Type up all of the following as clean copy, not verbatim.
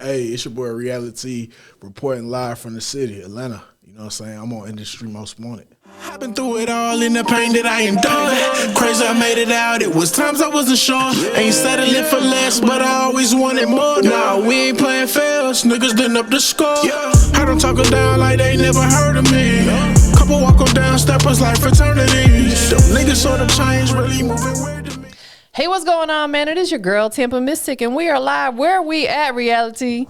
Hey, it's your boy Reality reporting live from the city, Atlanta. You know what I'm saying? I'm on Industry Most Wanted. I've been through it all in the pain that I endured. Crazy I made it out, it was times I wasn't sure. Ain't settling for less, but I always wanted more. Nah, we ain't playing fails, niggas didn't up the score. Heard them talking down like they never heard of me. Couple walk on down steppers like fraternities. Them niggas sort of change, really moving weird to me. Hey, what's going on, man? It is your girl, TampaMystic, and we are live. Where are we at, Reality?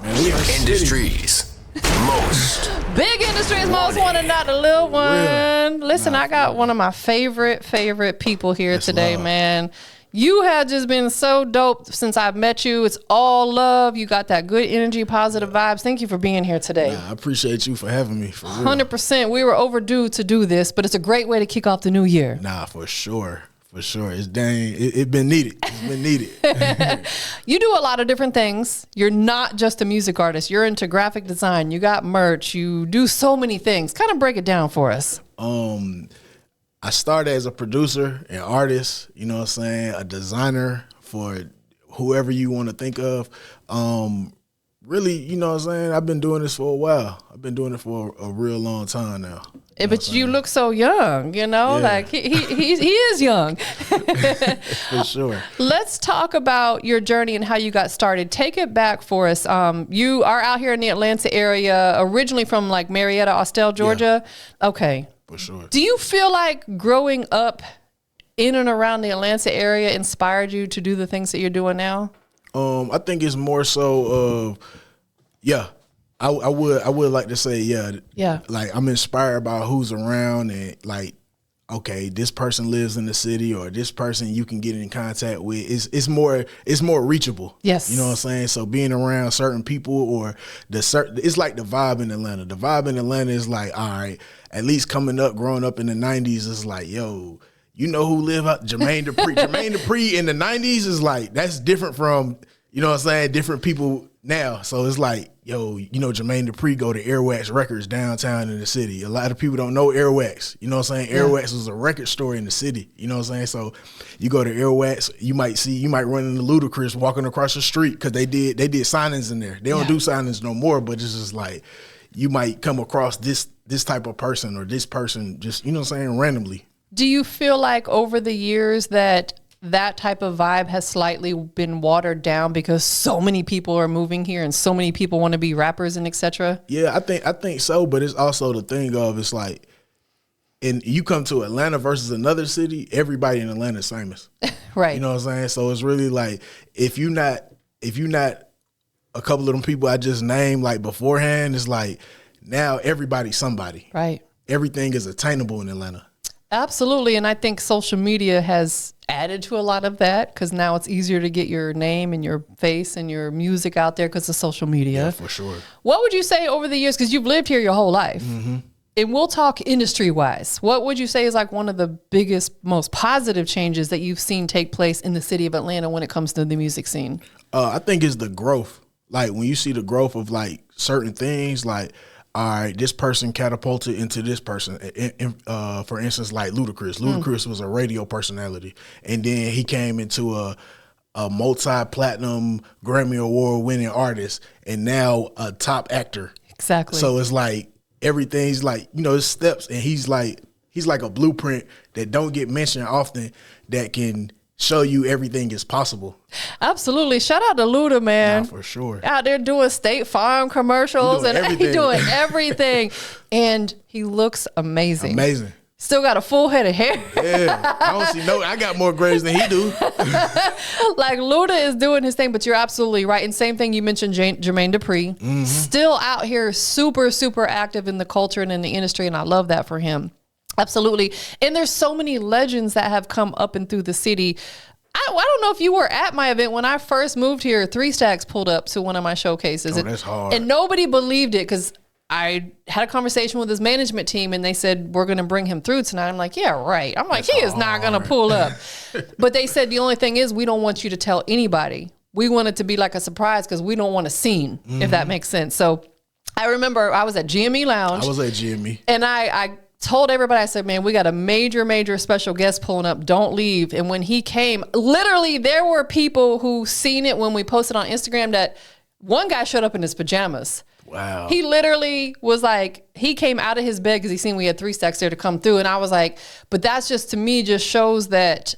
Industries most. Big Industries most wanted, not the little one. Listen, I got one of my favorite people here today, man. You have just been so dope since I've met you. It's all love. You got that good energy, positive vibes. Thank you for being here today. I appreciate you for having me. For real. 100%. We were overdue to do this, but it's a great way to kick off the new year. Nah, for sure. For sure. It's been needed. It's been needed. You do a lot of different things. You're not just a music artist. You're into graphic design. You got merch. You do so many things. Kind of break it down for us. I started as a producer and artist, you know what I'm saying, a designer for whoever you want to think of. Really, you know what I'm saying, I've been doing this for a while. I've been doing it for a real long time now. But you look so young, you know, like he is young. For sure. Let's talk about your journey and how you got started. Take it back for us. You are out here in the Atlanta area, originally from like Marietta, Austell, Georgia. Yeah. Okay. For sure. Do you feel like growing up in and around the Atlanta area inspired you to do the things that you're doing now? I think it's more so of, I would like to say, like I'm inspired by who's around and like, okay, this person lives in the city or this person you can get in contact with. It's more reachable. Yes. You know what I'm saying? So being around certain people or it's like the vibe in Atlanta. The vibe in Atlanta is like, all right, at least growing up in the 90s is like, yo, you know who live out Jermaine Dupri. Jermaine Dupri in the 90s is like, that's different from, you know what I'm saying, different people now. So it's like, yo, you know, Jermaine Dupri go to Airwax Records downtown in the city. A lot of people don't know Airwax. You know what I'm saying? Airwax was a record store in the city. You know what I'm saying? So you go to Airwax, you might run into Ludacris walking across the street because they did signings in there. They don't do signings no more, but it's just like you might come across this type of person or this person just, you know what I'm saying, randomly. Do you feel like over the years that type of vibe has slightly been watered down because so many people are moving here and so many people want to be rappers and etc.? Yeah, I think so, but it's also the thing of it's like, and you come to Atlanta versus another city, everybody in Atlanta is famous. Right. You know what I'm saying? So it's really like if you're not a couple of them people I just named like beforehand, it's like now everybody's somebody. Right. Everything is attainable in Atlanta. Absolutely. And I think social media has added to a lot of that because now it's easier to get your name and your face and your music out there because of social media. Yeah, for sure. What would you say over the years, because you've lived here your whole life, mm-hmm. and we'll talk industry-wise, what would you say is like one of the biggest, most positive changes that you've seen take place in the city of Atlanta when it comes to the music scene? I think it's the growth. Like when you see the growth of like certain things, like, all right, this person catapulted into this person. For instance, like Ludacris. Ludacris was a radio personality. And then he came into a multi-platinum Grammy Award winning artist and now a top actor. Exactly. So it's like everything's like, you know, it's steps, and he's like a blueprint that don't get mentioned often that can show you everything is possible. Absolutely. Shout out to Luda, man. Nah, for sure. Out there doing State Farm commercials and he's doing everything. And he looks amazing. Amazing. Still got a full head of hair. Yeah. I got more grades than he do. Like Luda is doing his thing, but you're absolutely right. And same thing, you mentioned Jermaine Dupri. Mm-hmm. Still out here super, super active in the culture and in the industry. And I love that for him. Absolutely. And there's so many legends that have come up and through the city. I don't know if you were at my event when I first moved here. 3 Stacks pulled up to one of my showcases. Oh, that's hard. And nobody believed it because I had a conversation with his management team and they said, we're going to bring him through tonight. I'm like, yeah, right. I'm like, he is not going to pull up. But they said, the only thing is we don't want you to tell anybody. We want it to be like a surprise because we don't want a scene, if that makes sense. So I remember I was at GME Lounge. I was at GME. And I told everybody, I said, man, we got a major special guest pulling up. Don't leave. And when he came, literally there were people who seen it when we posted on Instagram that One guy showed up in his pajamas. Wow. He literally was like, he came out of his bed because he seen we had 3 stacks there to come through. And I was like, but that's just, to me, just shows that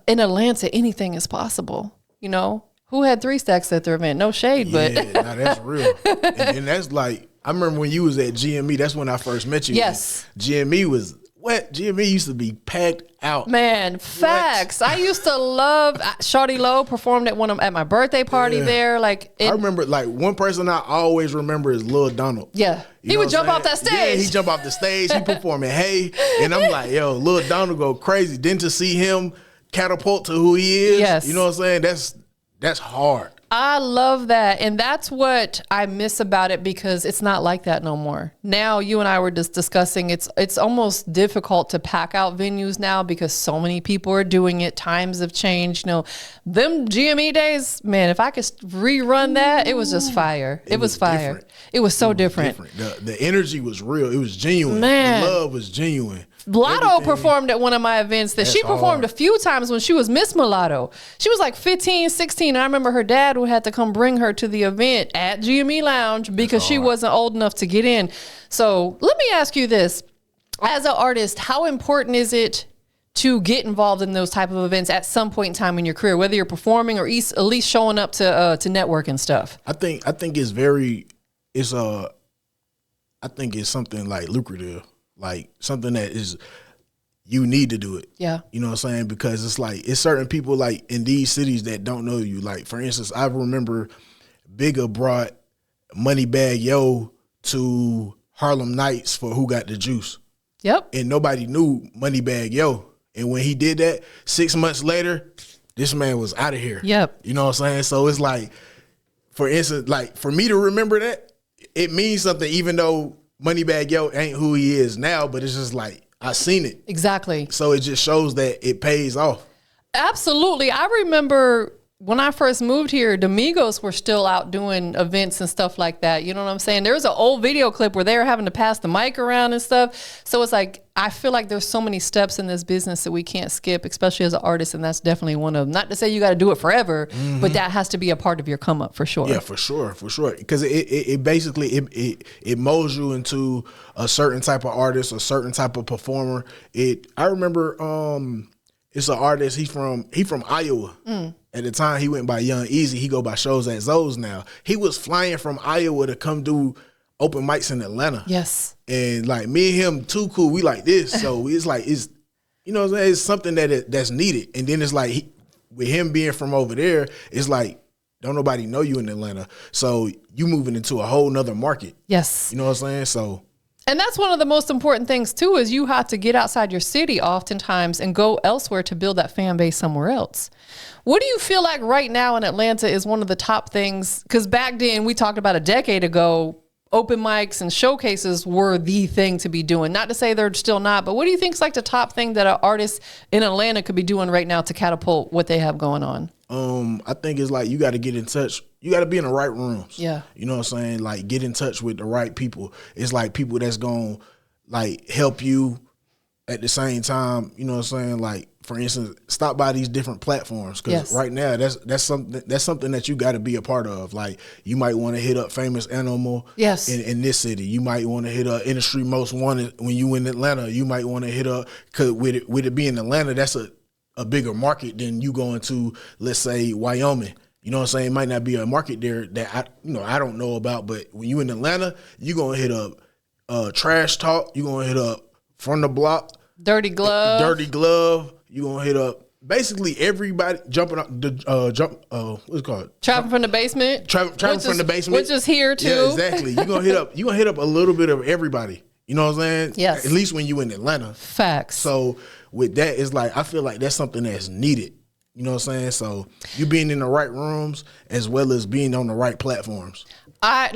in Atlanta, anything is possible. You know, who had 3 stacks at their event? No shade, but. Yeah, nah, that's real. And that's like, I remember when you was at GME, that's when I first met you. Yes. GME was, what? GME used to be packed out. Man, facts. I used to love Shawty Lowe performed at my birthday party there. Like I remember, like, one person I always remember is Lil Donald. Yeah. He would jump off that stage. Yeah, he jump off the stage. He performing Hey. And I'm like, yo, Lil Donald go crazy. Then to see him catapult to who he is, yes. you know what I'm saying? That's hard. I love that. And that's what I miss about it, because it's not like that no more. Now, you and I were just discussing, it's almost difficult to pack out venues now because so many people are doing it. Times have changed. You know, them GME days, man, if I could rerun that, it was just fire. It was fire. Different. It was so different. The energy was real. It was genuine. Man. The love was genuine. Lotto performed at one of my events that she performed a few times when she was Miss Mulatto. She was like 15, 16. And I remember her dad would have to come bring her to the event at GME Lounge because she wasn't old enough to get in. So let me ask you this. As an artist, how important is it to get involved in those type of events at some point in time in your career, whether you're performing or at least showing up to network and stuff? I think it's I think it's something like lucrative. Like something that is, you need to do it. Yeah. You know what I'm saying? Because it's like, it's certain people like in these cities that don't know you. Like, for instance, I remember Bigger brought Moneybagg Yo to Harlem Nights for Who Got the Juice. Yep. And nobody knew Moneybagg Yo. And when he did that, 6 months later, this man was out of here. Yep. You know what I'm saying? So it's like, for instance, like for me to remember that, it means something, even though Moneybagg Yo ain't who he is now, but it's just like, I seen it. Exactly. So it just shows that it pays off. Absolutely. I remember when I first moved here, the Migos were still out doing events and stuff like that. You know what I'm saying? There was an old video clip where they were having to pass the mic around and stuff. So it's like, I feel like there's so many steps in this business that we can't skip, especially as an artist. And that's definitely one of them. Not to say you got to do it forever, but that has to be a part of your come up for sure. Yeah, for sure. Because it basically, it molds you into a certain type of artist, a certain type of performer. I remember, it's an artist, he from Iowa. At the time, he went by Young Easy. He go by Shows at Zoe's now. He was flying from Iowa to come do open mics in Atlanta. Yes. And like me and him, too cool. We like this. So it's like, you know what I'm saying? It's something that's needed. And then it's like, with him being from over there, it's like, don't nobody know you in Atlanta. So you moving into a whole nother market. Yes. You know what I'm saying? So. And that's one of the most important things too, is you have to get outside your city oftentimes and go elsewhere to build that fan base somewhere else. What do you feel like right now in Atlanta is one of the top things? Because back then, we talked about a decade ago, open mics and showcases were the thing to be doing. Not to say they're still not, but what do you think is like the top thing that an artist in Atlanta could be doing right now to catapult what they have going on? I think it's like, you got to get in touch. You got to be in the right rooms. Yeah. You know what I'm saying? Like, get in touch with the right people. It's like people that's going to like help you at the same time. You know what I'm saying? Like, for instance, stop by these different platforms. Because right now, that's something that you got to be a part of. Like, you might want to hit up Famous Animal in this city. You might want to hit up Industry Most Wanted when you in Atlanta. You might want to hit up, because with it being Atlanta, that's a bigger market than you going to, let's say, Wyoming. You know what I'm saying? It might not be a market there that I don't know about, but when you in Atlanta, you gonna hit up Trash Talk. You gonna hit up From the Block, Dirty Glove. You gonna hit up basically everybody jumping up what's it called? Trapping from the Basement. Trapping from the Basement, which is here too. Yeah, exactly. You gonna hit up a little bit of everybody. You know what I'm saying? Yes. At least when you in Atlanta. Facts. So with that, it's like, I feel like that's something that's needed. You know what I'm saying? So you being in the right rooms as well as being on the right platforms. I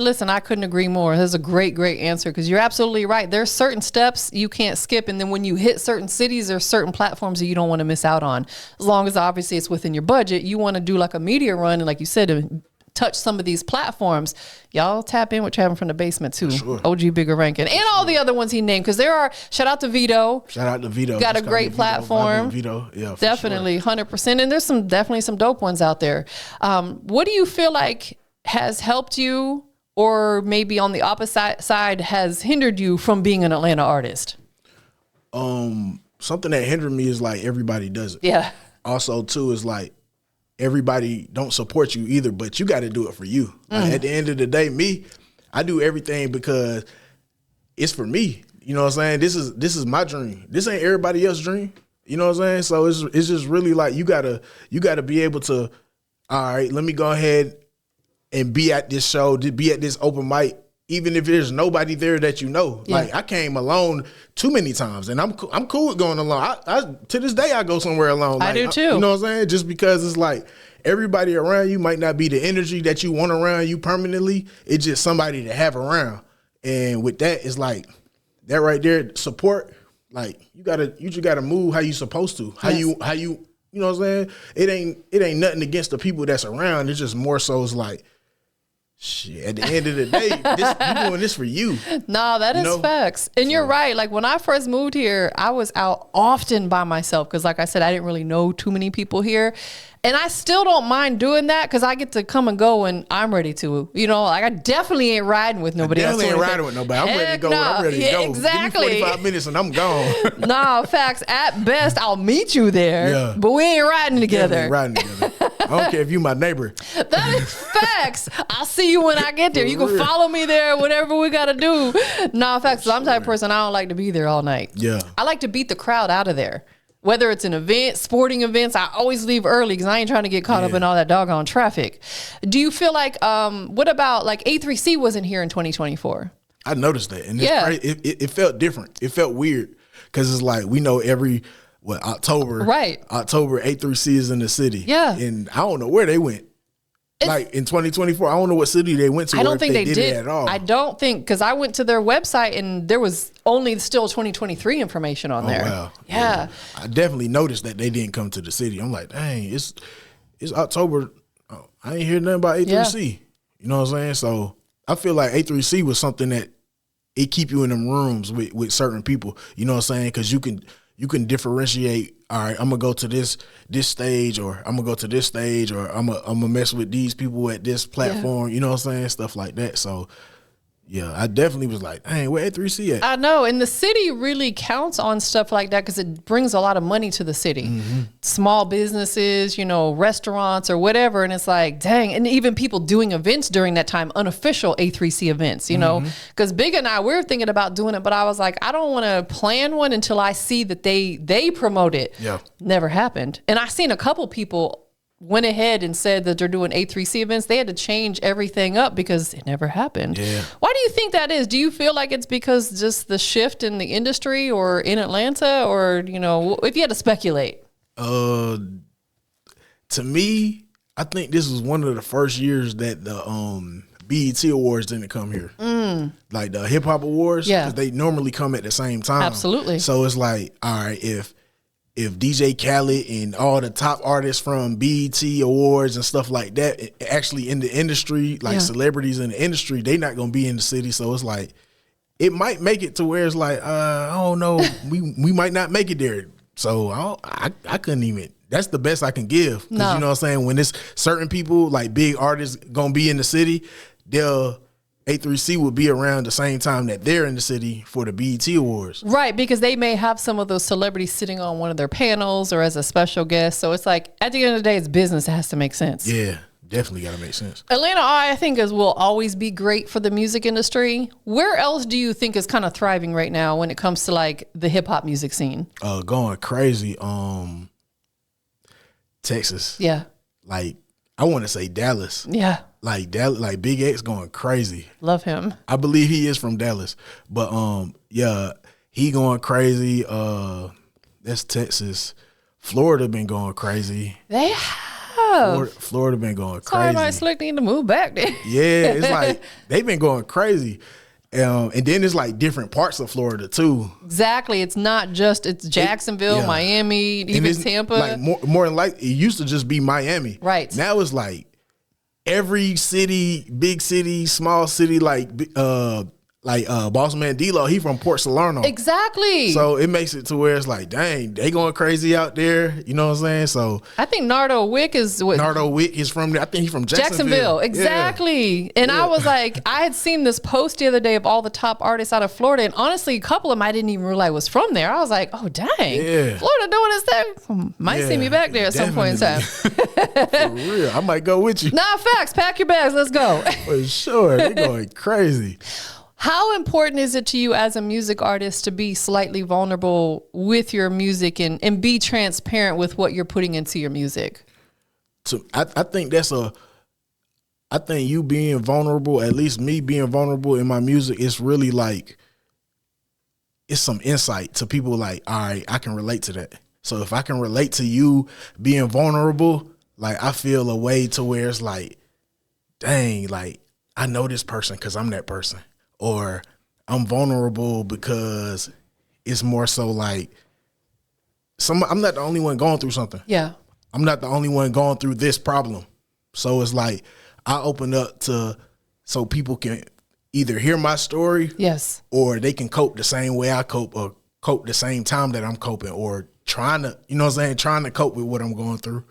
couldn't agree more. That's a great answer, because you're absolutely right. There's certain steps you can't skip. And then when you hit certain cities, there's certain platforms that you don't want to miss out on. As long as obviously it's within your budget, you want to do like a media run. And like you said, touch some of these platforms. Y'all tap in with Trapping from the Basement too. Sure. OG Bigger Rankin and all the other ones he named, because there are, shout out to Vito. Got a great platform. Vito. Yeah, definitely, 100%. And there's definitely some dope ones out there. What do you feel like has helped you, or maybe on the opposite side has hindered you from being an Atlanta artist? Something that hindered me is like everybody does it. Yeah. Also, too, is like everybody don't support you either, but you got to do it for you. Like, at the end of the day, I do everything because it's for me. You know what I'm saying? This is my dream. This ain't everybody else's dream. You know what I'm saying? So it's just really like you gotta be able to, all right, let me go ahead and be at this show, be at this open mic, even if there's nobody there that you know. Yeah. Like I came alone too many times, and I'm cool with going alone. I to this day I go somewhere alone. Like, I do too. You know what I'm saying? Just because it's like everybody around you might not be the energy that you want around you permanently. It's just somebody to have around, and with that, it's like that right there, support. Like you just gotta move how you supposed to, how you you know what I'm saying? It ain't nothing against the people that's around. It's just more so it's like, shit, at the end of the day, you doing this for you. No, that is facts. And you're right. Like when I first moved here, I was out often by myself because like I said, I didn't really know too many people here. And I still don't mind doing that because I get to come and go when I'm ready to. You know, like I definitely ain't riding with nobody else. Definitely ain't riding with nobody. I'm ready to go. Nah. I'm ready to go. Exactly. Give me 45 minutes and I'm gone. Nah, facts. At best, I'll meet you there. Yeah. But we ain't riding together. Riding together. I don't care if you my neighbor. That is facts. I'll see you when I get there. You can follow me there, whatever we got to do. Nah, facts. I'm the type of person, I don't like to be there all night. Yeah. I like to beat the crowd out of there. Whether it's an event, sporting events, I always leave early because I ain't trying to get caught up in all that doggone traffic. Do you feel like, what about like A3C wasn't here in 2024? I noticed that. And it felt different. It felt weird because it's like we know October. Right. October, A3C is in the city. Yeah. And I don't know where they went. Like in 2024, I don't know what city they went to. I don't think they did it at all. I don't think, because I went to their website and there was only still 2023 information on there. Wow. Yeah. I definitely noticed that they didn't come to the city. I'm like, dang, it's October. Oh, I ain't hear nothing about A3C. Yeah. You know what I'm saying? So I feel like A3C was something that it keep you in them rooms with certain people. You know what I'm saying? Because you can differentiate. All right, I'm gonna go to this stage, or I'm gonna go to this stage, or I'm gonna mess with these people at this platform. Yeah. You know what I'm saying? Stuff like that. So, yeah, I definitely was like, "Hey, where A3C at?" I know, and the city really counts on stuff like that because it brings a lot of money to the city. Mm-hmm. Small businesses, restaurants or whatever, and it's like, dang, and even people doing events during that time, unofficial A3C events, because Big and I, we were thinking about doing it, but I was like, I don't want to plan one until I see that they promote it. Yeah, never happened, and I seen a couple people went ahead and said that they're doing A3C events. They had to change everything up because it never happened. Yeah. Why do you think that is? Do you feel like it's because just the shift in the industry or in Atlanta, or, if you had to speculate? To me, I think this was one of the first years that the BET Awards didn't come here. Like the HipHop Awards, because they normally come at the same time. Absolutely. So it's like, all right, if DJ Khaled and all the top artists from BET Awards and stuff like that actually in the industry, like celebrities in the industry, they not gonna be in the city. So it's like, it might make it to where it's like, I don't know, we might not make it there. So I couldn't even. That's the best I can give. Because you know what I'm saying? When it's certain people, like big artists, gonna be in the city, A3C will be around the same time that they're in the city for the BET Awards. Right, because they may have some of those celebrities sitting on one of their panels or as a special guest. So it's like, at the end of the day, it's business. It has to make sense. Yeah, definitely got to make sense. Atlanta, I think, will always be great for the music industry. Where else do you think is kind of thriving right now when it comes to like the hip hop music scene? Going crazy. Texas. Yeah. Like, I want to say Dallas. Yeah. Like Dallas, like Big X going crazy. Love him. I believe he is from Dallas, but he going crazy. That's Texas. Florida been going crazy. They have. Florida been going crazy. Sorry, my slick need to move back there. Yeah, it's like they've been going crazy. And then it's like different parts of Florida too. Exactly. It's not just, it's Jacksonville, Miami, even Tampa. Like more than like, it used to just be Miami. Right. Now it's like every city, big city, small city, like like Boss Man D-Lo, he from Port Salerno. Exactly. So it makes it to where it's like, dang, they going crazy out there. You know what I'm saying? So I think Nardo Wick is what Nardo Wick is from there. I think he's from Jacksonville. Exactly. And I was like, I had seen this post the other day of all the top artists out of Florida, and honestly, a couple of them I didn't even realize was from there. I was like, oh dang, Florida doing this thing. Might see me back there at some point in time. For real, I might go with you. Nah, facts. Pack your bags. Let's go. For sure, they're going crazy. How important is it to you as a music artist to be slightly vulnerable with your music and be transparent with what you're putting into your music? So I think I think you being vulnerable, at least me being vulnerable in my music, it's really like, it's some insight to people like, all right, I can relate to that. So if I can relate to you being vulnerable, like I feel a way to where it's like, dang, like I know this person because I'm that person. Or I'm vulnerable because it's more so like I'm not the only one going through something. Yeah. I'm not the only one going through this problem. So it's like I open up so people can either hear my story, yes, or they can cope the same way I cope, or cope the same time that I'm coping, or trying to, you know what I'm saying, trying to cope with what I'm going through.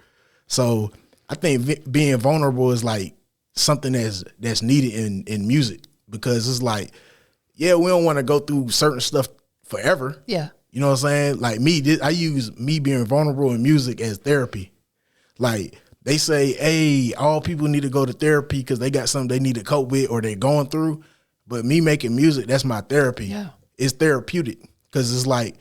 So I think being vulnerable is like something that's needed in music. Because it's like, yeah, we don't want to go through certain stuff forever. Yeah. You know what I'm saying? Like I use me being vulnerable in music as therapy. Like they say, hey, all people need to go to therapy because they got something they need to cope with or they're going through. But me making music, that's my therapy. Yeah. It's therapeutic because it's like,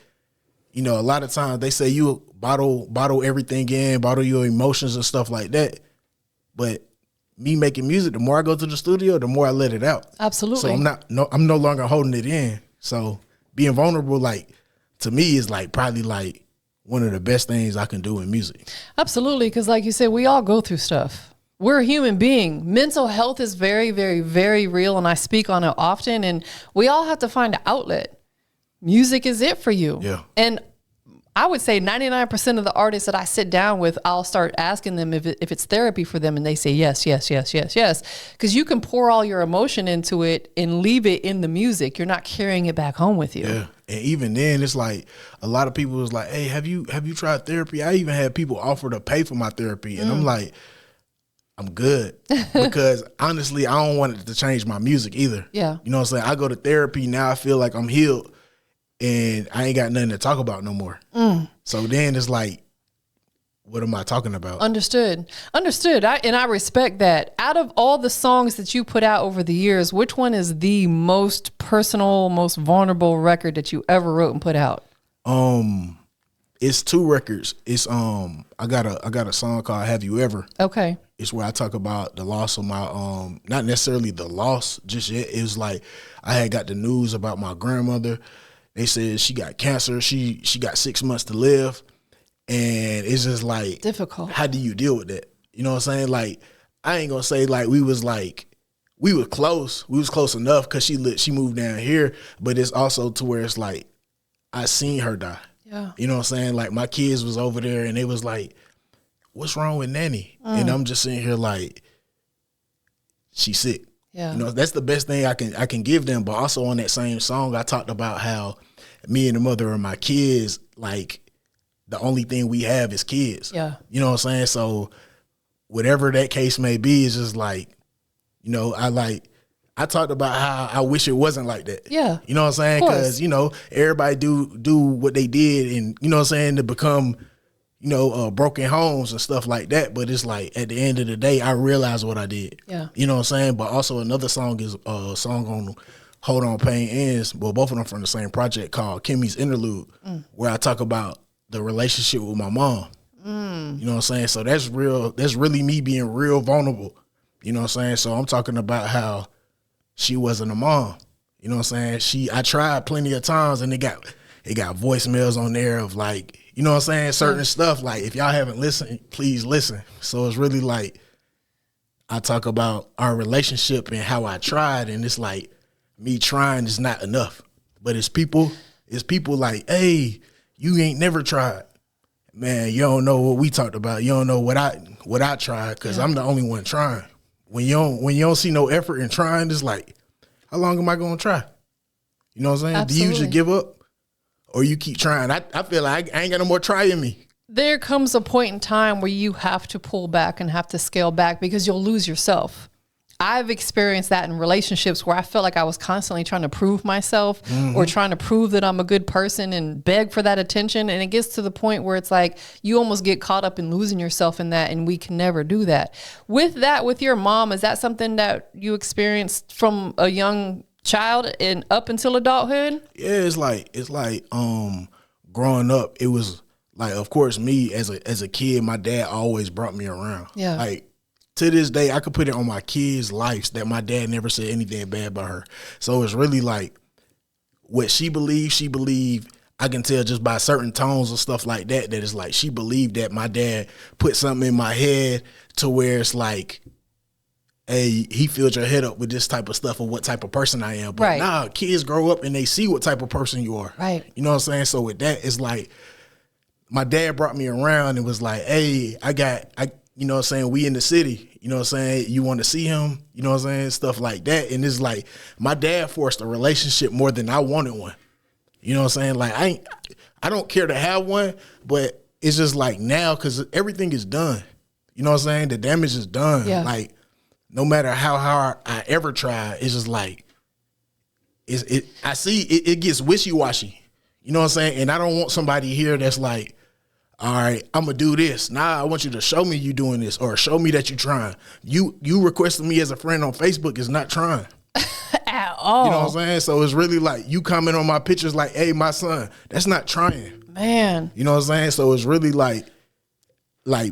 you know, a lot of times they say you bottle everything in, bottle your emotions and stuff like that. But me making music, the more I go to the studio, the more I let it out. Absolutely. So I'm no longer holding it in. So being vulnerable, like, to me, is like probably like one of the best things I can do in music. Absolutely. Because like you said, we all go through stuff. We're a human being. Mental health is very, very, very real. And I speak on it often. And we all have to find an outlet. Music is it for you. Yeah. And I would say 99% of the artists that I sit down with, I'll start asking them if it's therapy for them. And they say, yes, yes, yes, yes, yes. Because you can pour all your emotion into it and leave it in the music. You're not carrying it back home with you. Yeah. And even then, it's like a lot of people was like, hey, have you tried therapy? I even had people offer to pay for my therapy. And I'm like, I'm good. Because honestly, I don't want it to change my music either. Yeah. You know what I'm saying? I go to therapy, now I feel like I'm healed. And I ain't got nothing to talk about no more. So then it's like, what am I talking about? Understood. I respect that. Out of all the songs that you put out over the years, which one is the most personal, most vulnerable record that you ever wrote and put out? It's two records. It's I got a song called Have You Ever? Okay. It's where I talk about the loss of my not necessarily the loss just yet. It was like I had got the news about my grandmother. They said she got cancer. She got 6 months to live. And it's just like, difficult. How do you deal with that? You know what I'm saying? Like, I ain't gonna say like we were close. We was close enough because she moved down here. But it's also to where it's like, I seen her die. Yeah. You know what I'm saying? Like my kids was over there and they was like, what's wrong with Nanny? And I'm just sitting here like, she's sick. Yeah. You know, that's the best thing I can give them. But also on that same song, I talked about how me and the mother of my kids, like, the only thing we have is kids. Yeah. You know what I'm saying? So whatever that case may be, it's just like, you know, I talked about how I wish it wasn't like that. Yeah. You know what I'm saying? Because, you know, everybody do what they did and, you know what I'm saying, to become, you know, broken homes and stuff like that. But it's like, at the end of the day, I realized what I did. Yeah. You know what I'm saying? But also another song is a song on Hold On Pain Ends. Well, both of them from the same project called Kimmy's Interlude, where I talk about the relationship with my mom. You know what I'm saying? So that's real. That's really me being real vulnerable. You know what I'm saying? So I'm talking about how she wasn't a mom. You know what I'm saying? I tried plenty of times and it got voicemails on there of like, you know what I'm saying? Certain stuff. Like, if y'all haven't listened, please listen. So it's really like, I talk about our relationship and how I tried, and it's like, me trying is not enough. But it's people like, hey, you ain't never tried. Man, you don't know what we talked about. You don't know what I tried, because I'm the only one trying. When you don't see no effort in trying, it's like, how long am I gonna try? You know what I'm saying? Absolutely. Do you just give up or you keep trying? I feel like I ain't got no more try in me. There comes a point in time where you have to pull back and have to scale back because you'll lose yourself. I've experienced that in relationships where I felt like I was constantly trying to prove myself or trying to prove that I'm a good person and beg for that attention. And it gets to the point where it's like you almost get caught up in losing yourself in that, and we can never do that. With that, with your mom, is that something that you experienced from a young child and up until adulthood? Yeah, it's like growing up, it was like, of course, me as a kid, my dad always brought me around. Yeah. Like, to this day, I could put it on my kids' lives that my dad never said anything bad about her. So it's really like what she believed. I can tell just by certain tones and stuff like that, that it's like she believed that my dad put something in my head to where it's like, hey, he filled your head up with this type of stuff or what type of person I am. But Right. nah, kids grow up and they see what type of person you are. Right. You know what I'm saying? So with that, it's like my dad brought me around and was like, hey, you know what I'm saying, we in the city, you know what I'm saying, you want to see him, you know what I'm saying, stuff like that. And it's like my dad forced a relationship more than I wanted one. You know what I'm saying? Like I don't care to have one, but it's just like now because everything is done. You know what I'm saying? The damage is done. Yeah. Like no matter how hard I ever try, it's just like I see it gets wishy-washy. You know what I'm saying? And I don't want somebody here that's like, all right, I'm gonna do this. Nah, I want you to show me you doing this or show me that you trying. You requesting me as a friend on Facebook is not trying. At all. You know what I'm saying? So it's really like you comment on my pictures like, hey, my son, that's not trying. Man. You know what I'm saying? So it's really like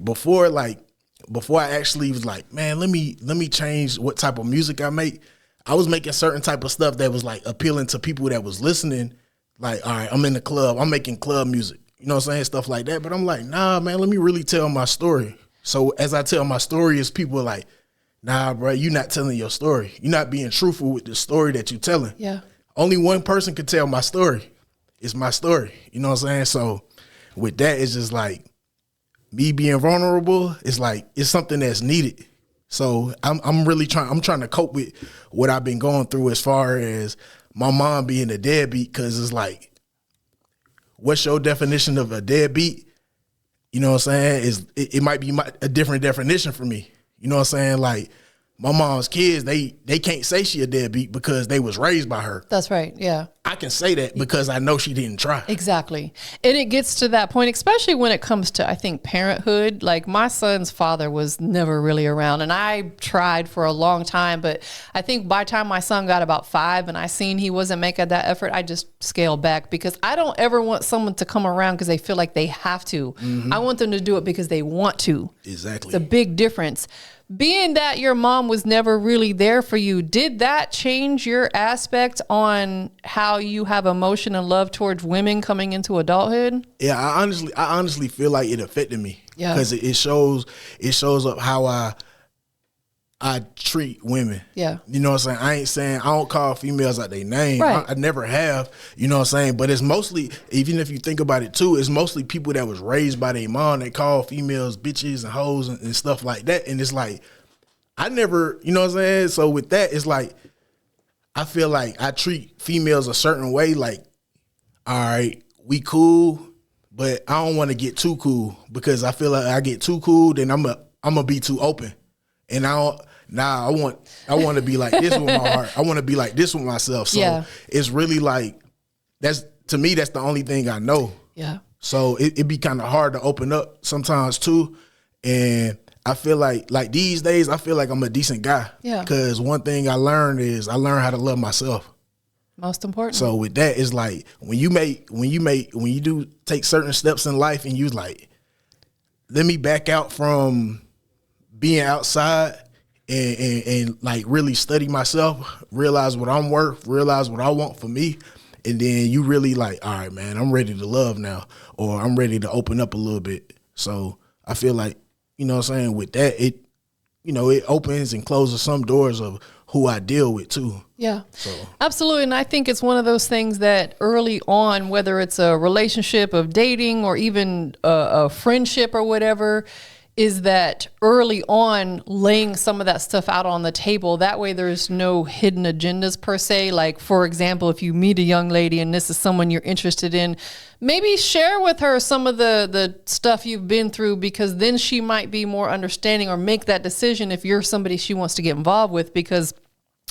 before I actually was like, man, let me change what type of music I make. I was making certain type of stuff that was like appealing to people that was listening. Like, all right, I'm in the club, I'm making club music. You know what I'm saying? Stuff like that. But I'm like, nah, man, let me really tell my story. So as I tell my story, is people are like, nah, bro, you're not telling your story. You're not being truthful with the story that you're telling. Yeah. Only one person can tell my story. It's my story. You know what I'm saying? So with that, it's just like me being vulnerable. It's like, it's something that's needed. So I'm trying to cope with what I've been going through as far as my mom being a deadbeat. Cause it's like, what's your definition of a deadbeat? You know what I'm saying? It might be a different definition for me. You know what I'm saying? Like my mom's kids, they can't say she a deadbeat because they was raised by her. That's right. Yeah. I can say that because I know she didn't try. Exactly. And it gets to that point, especially when it comes to, I think, parenthood. Like my son's father was never really around, and I tried for a long time, but I think by the time my son got about 5 and I seen he wasn't making that effort, I just scaled back because I don't ever want someone to come around because they feel like they have to. I want them to do it because they want to. Exactly. It's a big difference. Being that your mom was never really there for you, did that change your aspect on how you have emotion and love towards women coming into adulthood? Yeah, I honestly feel like it affected me. Yeah. Because it shows up how I treat women. Yeah. You know what I'm saying? I don't call females out their name. Right. I never have. You know what I'm saying? But it's mostly, even if you think about it too, it's mostly people that was raised by their mom. They call females bitches and hoes and stuff like that. And it's like, I never, you know what I'm saying? So with that, it's like, I feel like I treat females a certain way. Like, all right, we cool, but I don't want to get too cool because I feel like I get too cool, then I'm gonna be too open. And I want to be like this with my heart. I want to be like this with myself. So Yeah. It's really like, to me, that's the only thing I know. Yeah. So it be kind of hard to open up sometimes too. And I feel like these days, I feel like I'm a decent guy. Yeah. Because one thing I learned is I learned how to love myself. Most important. So with that, it's like when you do take certain steps in life and you like, let me back out from being outside and like really study myself, realize what I'm worth, realize what I want for me. And then you really like, all right, man, I'm ready to love now, or I'm ready to open up a little bit. So I feel like, you know what I'm saying, with that, it opens and closes some doors of who I deal with too. Yeah, So absolutely. And I think it's one of those things that early on, whether it's a relationship of dating or even a friendship or whatever, is that early on laying some of that stuff out on the table. That way there's no hidden agendas per se. Like, for example, if you meet a young lady and this is someone you're interested in, maybe share with her some of the stuff you've been through, because then she might be more understanding or make that decision if you're somebody she wants to get involved with, because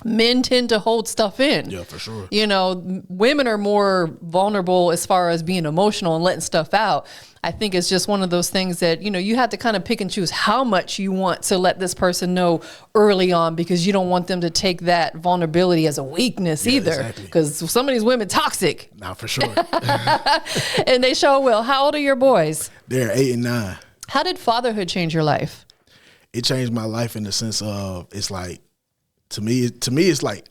men tend to hold stuff in. Yeah, for sure. You know, women are more vulnerable as far as being emotional and letting stuff out. I think it's just one of those things that, you know, you have to kind of pick and choose how much you want to let this person know early on, because you don't want them to take that vulnerability as a weakness either. Because some of these women toxic. Nah, for sure. And they sure will. How old are your boys? They're 8 and 9. How did fatherhood change your life? It changed my life in the sense of, it's like, to me, it's like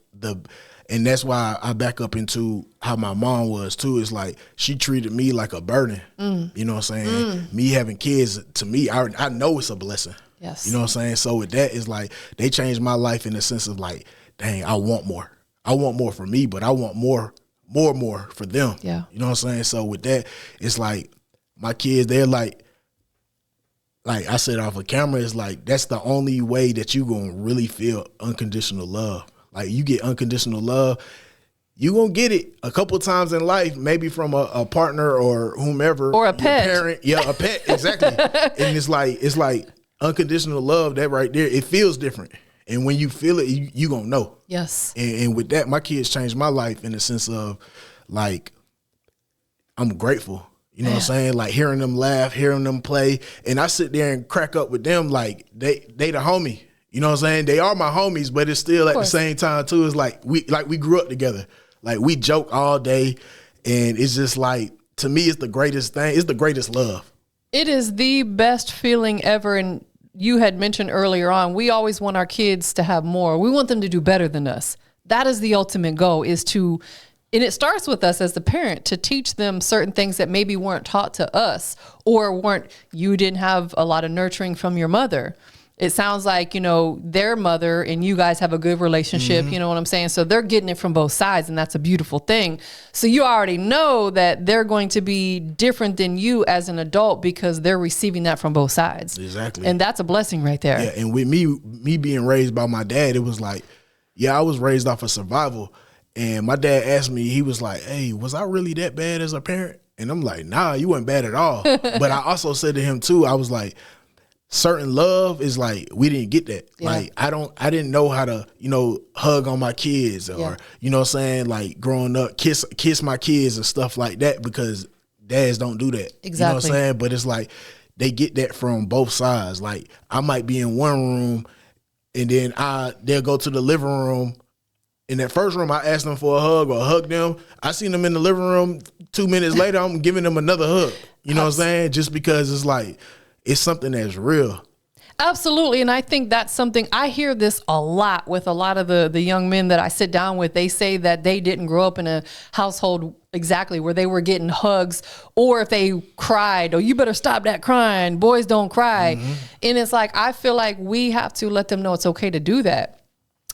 and that's why I back up into how my mom was too. It's like she treated me like a burden. You know what I'm saying? Me having kids, to me, I know it's a blessing. Yes. You know what I'm saying? So with that, it's like they changed my life in the sense of like, dang, I want more. I want more for me, but I want more for them. Yeah. You know what I'm saying? So with that, it's like my kids, they're like I said off of camera, it's like that's the only way that you gonna really feel unconditional love. Like, you get unconditional love, you gonna get it a couple times in life, maybe from a partner or whomever, or a pet, parent, a pet, exactly. And it's like unconditional love. That right there, it feels different, and when you feel it, you gonna know. Yes. And with that, my kids changed my life in the sense of like I'm grateful. You know what I'm saying? Like hearing them laugh, hearing them play. And I sit there and crack up with them like they the homie. You know what I'm saying? They are my homies, but it's still at the same time too. It's like we grew up together. Like we joke all day. And it's just like, to me, it's the greatest thing. It's the greatest love. It is the best feeling ever. And you had mentioned earlier on, we always want our kids to have more. We want them to do better than us. That is the ultimate goal, is to, and it starts with us as the parent, to teach them certain things that maybe weren't taught to us, or you didn't have a lot of nurturing from your mother. It sounds like, you know, their mother and you guys have a good relationship, you know what I'm saying? So they're getting it from both sides, and that's a beautiful thing. So you already know that they're going to be different than you as an adult, because they're receiving that from both sides. Exactly. And that's a blessing right there. Yeah, and with me being raised by my dad, it was like, I was raised off of survival. And my dad asked me, he was like, hey, was I really that bad as a parent? And I'm like, nah, you weren't bad at all. But I also said to him too, I was like, certain love is like, we didn't get that. Yeah. Like, I didn't know how to, you know, hug on my kids, or, you know what I'm saying? Like growing up, kiss my kids and stuff like that, because dads don't do that. Exactly. You know what I'm saying? But it's like, they get that from both sides. Like, I might be in one room and then they'll go to the living room. In that first room, I asked them for a hug or hug them. I seen them in the living room 2 minutes later, I'm giving them another hug. You know what I'm saying? Just because it's like, it's something that's real. Absolutely. And I think that's something, I hear this a lot with a lot of the young men that I sit down with. They say that they didn't grow up in a household exactly where they were getting hugs, or if they cried, oh, you better stop that crying. Boys don't cry. And it's like, I feel like we have to let them know it's okay to do that.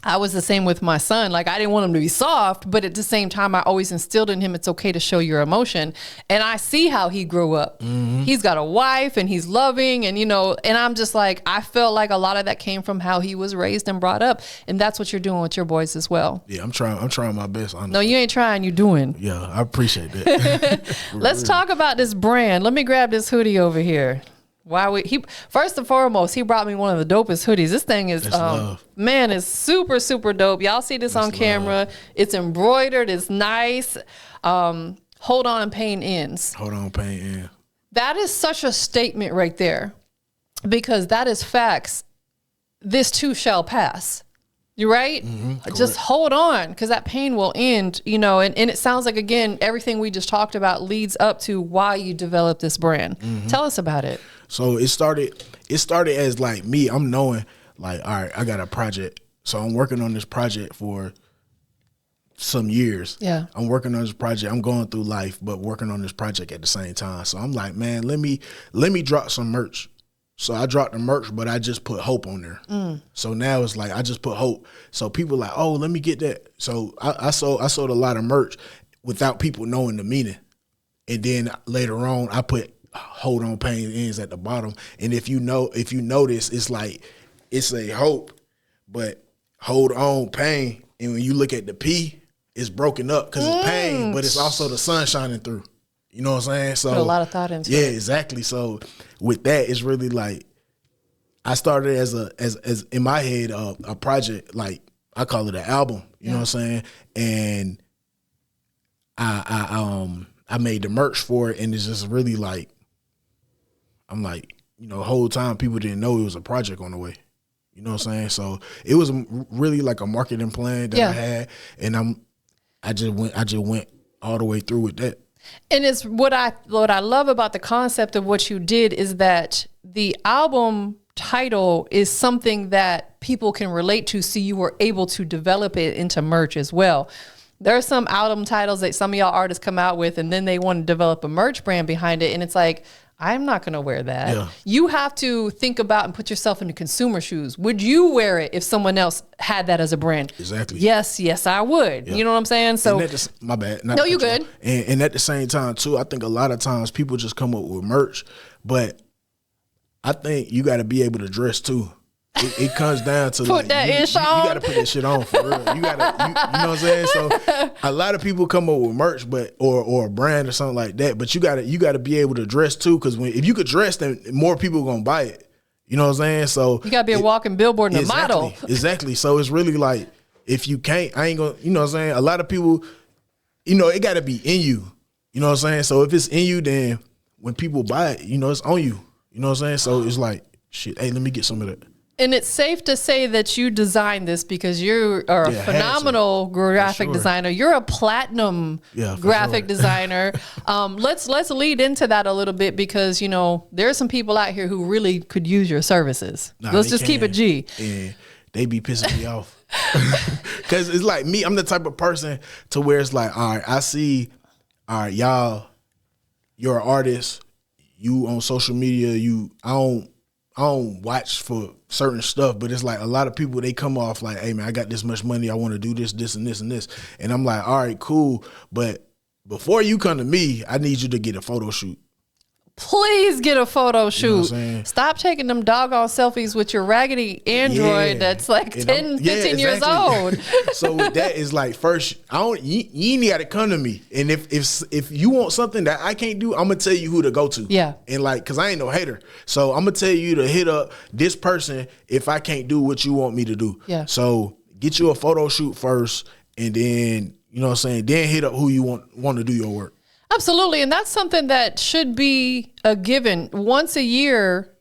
I was the same with my son. Like, I didn't want him to be soft, but at the same time, I always instilled in him it's okay to show your emotion. And I see how he grew up. He's got a wife and he's loving, and, you know, and I'm just like, I felt like a lot of that came from how he was raised and brought up. And that's what you're doing with your boys as well. Yeah, I'm trying my best, honestly. No, you ain't trying, you're doing. Yeah, I appreciate that. Let's talk about this brand. Let me grab this hoodie over here. First and foremost, he brought me one of the dopest hoodies. This thing is, man, it's super, super dope. Y'all see this on camera. It's embroidered. It's nice. Hold on, pain ends. Hold on, pain ends. That is such a statement right there, because that is facts. This too shall pass. You right? Just hold on, because that pain will end, you know, and it sounds like, again, everything we just talked about leads up to why you developed this brand. Tell us about it. So it started as like me, I'm knowing like, all right, I got a project. So I'm working on this project for some years. Yeah. I'm working on this project. I'm going through life, but working on this project at the same time. So I'm like, man, let me drop some merch. So I dropped the merch, but I just put hope on there. So now it's like, I just put hope. So people like, oh, let me get that. So I sold a lot of merch without people knowing the meaning. And then later on, I put Hold On Pain ends at the bottom. And if you notice, it's like it's a hope, but hold on pain. And when you look at the P, it's broken up because it's pain, but it's also the sun shining through. You know what I'm saying? So put a lot of thought into it. Yeah, exactly. So with that, it's really like I started as in my head a project, like I call it an album. You know what I'm saying? And I made the merch for it, and it's just really like I'm like, the whole time people didn't know it was a project on the way. You know what I'm saying? So it was really like a marketing plan that I had, and I just went all the way through with that. And it's what I love about the concept of what you did is that the album title is something that people can relate to, so you were able to develop it into merch as well. There are some album titles that some of y'all artists come out with, and then they want to develop a merch brand behind it, and it's like, I'm not going to wear that. Yeah. You have to think about and put yourself into consumer shoes. Would you wear it if someone else had that as a brand? Exactly. Yes, I would. Yeah. You know what I'm saying? So my bad. No, you good. And at the same time too, I think a lot of times people just come up with merch, but I think you got to be able to dress too. It comes down to put that ish on. You got to put that shit on for real. You know what I'm saying? So a lot of people come up with merch, but or a brand or something like that. But you got to be able to dress too, because if you could dress, then more people are gonna buy it. You know what I'm saying? So you got to be a walking billboard and a model. Exactly. So it's really like, if you can't, I ain't gonna. You know what I'm saying? A lot of people, it got to be in you. You know what I'm saying? So if it's in you, then when people buy it, it's on you. You know what I'm saying? So it's like, shit. Hey, let me get some of that. And it's safe to say that you designed this because you are a phenomenal graphic designer. You're a platinum graphic designer. Let's lead into that a little bit, because there are some people out here who really could use your services. Let's just keep it G. And they be pissing me off, because it's like me. I'm the type of person to where it's like, all right, I see, all right, y'all, you're an artist. You on social media. I don't watch for certain stuff, but it's like a lot of people, they come off like, hey man, I got this much money, I want to do this, this, and this, and this. And I'm like, all right, cool. But before you come to me, I need you to get a photo shoot. Please get a photo shoot. Stop taking them doggone selfies with your raggedy Android that's like 10, 15 years old. So with that, is like, first, you ain't got to come to me. And if you want something that I can't do, I'm going to tell you who to go to. Yeah. And like, because I ain't no hater. So I'm going to tell you to hit up this person if I can't do what you want me to do. Yeah. So get you a photo shoot first, and then, then hit up who you want to do your work. Absolutely. And that's something that should be a given. Once a year,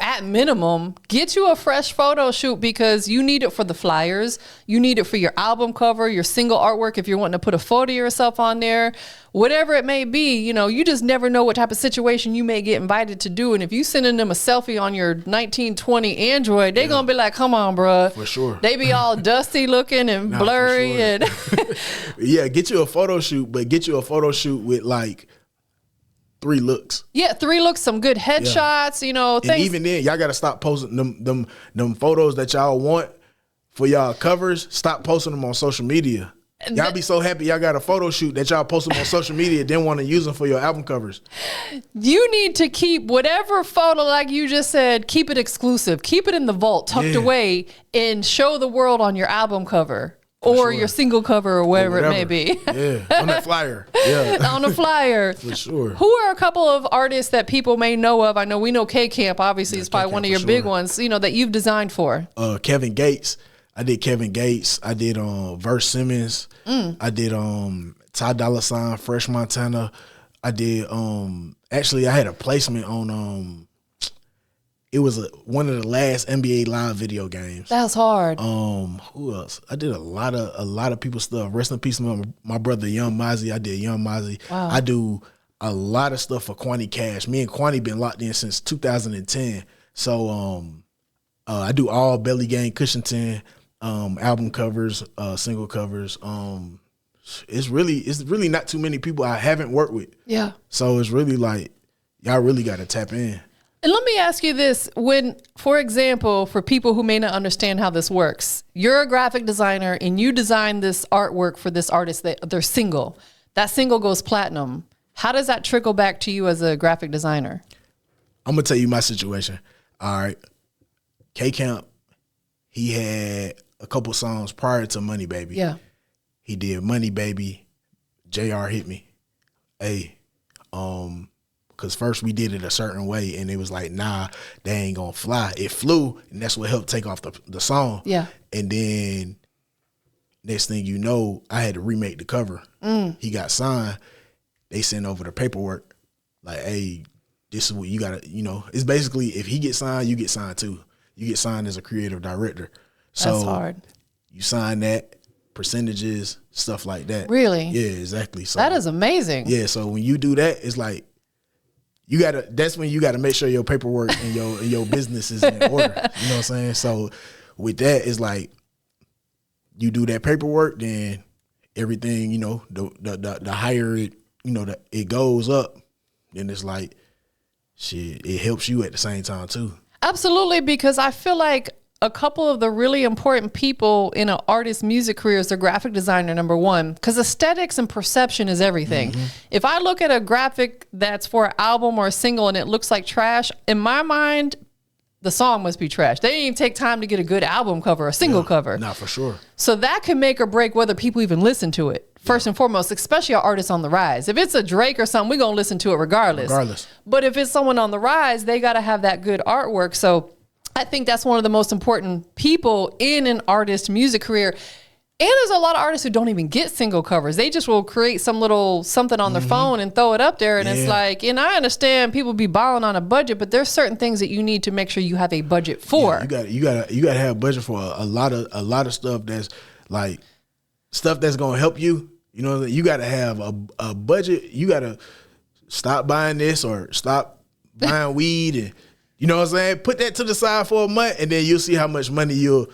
at minimum, get you a fresh photo shoot, because you need it for the flyers. You need it for your album cover, your single artwork, if you're wanting to put a photo of yourself on there, whatever it may be. You just never know what type of situation you may get invited to do. And if you sending them a selfie on your 1920 Android, they're going to be like, come on, bruh. For sure. They be all dusty looking and blurry. And yeah, get you a photo shoot, but get you a photo shoot with like 3 looks. Yeah, 3 looks, some good headshots, things. And even then, y'all got to stop posting them photos that y'all want for y'all covers. Stop posting them on social media. Y'all be so happy y'all got a photo shoot that y'all post them on social media, then want to use them for your album covers. You need to keep whatever photo, like you just said, keep it exclusive. Keep it in the vault, tucked away, and show the world on your album cover. Or your single cover, or whatever it may be. Yeah, on that flyer. Yeah, on the flyer. For sure. Who are a couple of artists that people may know of? I know we know K-Camp, obviously, is probably one of your big ones, that you've designed for. Kevin Gates. I did Kevin Gates. I did Verse Simmons. I did Ty Dolla $ign, Fresh Montana. I did actually, I had a placement on it was one of the last NBA Live video games. That was hard. Who else? I did a lot of people's stuff. Rest in peace, my brother Young Mozzie. I did Young Mozzie. Wow. I do a lot of stuff for Quanti Cash. Me and Quanti been locked in since 2010. So I do all Belly Gang Cushington album covers, single covers. It's really not too many people I haven't worked with. Yeah. So it's really like, y'all really got to tap in. And let me ask you this. When, for example, for people who may not understand how this works, you're a graphic designer and you design this artwork for this artist, they're single. That single goes platinum. How does that trickle back to you as a graphic designer? I'm gonna tell you my situation. All right, K-Camp, he had a couple songs prior to Money Baby. Yeah. He did Money Baby, JR Hit Me. Hey, because first we did it a certain way, and it was like, nah, they ain't gonna fly. It flew, and that's what helped take off the song. Yeah. And then next thing you know, I had to remake the cover. He got signed. They sent over the paperwork. Like, hey, this is what you gotta, it's basically if he gets signed, you get signed too. You get signed as a creative director. So That's hard. You sign that, percentages, stuff like that. Really? Yeah, exactly. So That is amazing. yeah, so when you do that, it's like that's when you gotta make sure your paperwork and your business is in order. You know what I'm saying? So with that, it's like you do that paperwork, then everything, the higher it, it goes up, then it's like shit, it helps you at the same time too. Absolutely, because I feel like a couple of the really important people in an artist's music career is the graphic designer, number one, because aesthetics and perception is everything. If I look at a graphic that's for an album or a single and it looks like trash, in my mind, the song must be trash. They didn't even take time to get a good album cover, a single cover. Not for sure. So that can make or break whether people even listen to it. First and foremost, especially our artists on the rise. If it's a Drake or something, we're going to listen to it regardless. But if it's someone on the rise, they got to have that good artwork. So I think that's one of the most important people in an artist's music career. And there's a lot of artists who don't even get single covers. They just will create some little something on their phone and throw it up there. And it's like, and I understand people be balling on a budget, but there's certain things that you need to make sure you have a budget for. Yeah, you gotta have a budget for a lot of stuff that's like stuff that's gonna help you. You gotta have a budget. You gotta stop buying this or stop buying weed, and you know what I'm saying? Put that to the side for a month, and then you'll see how much money you'll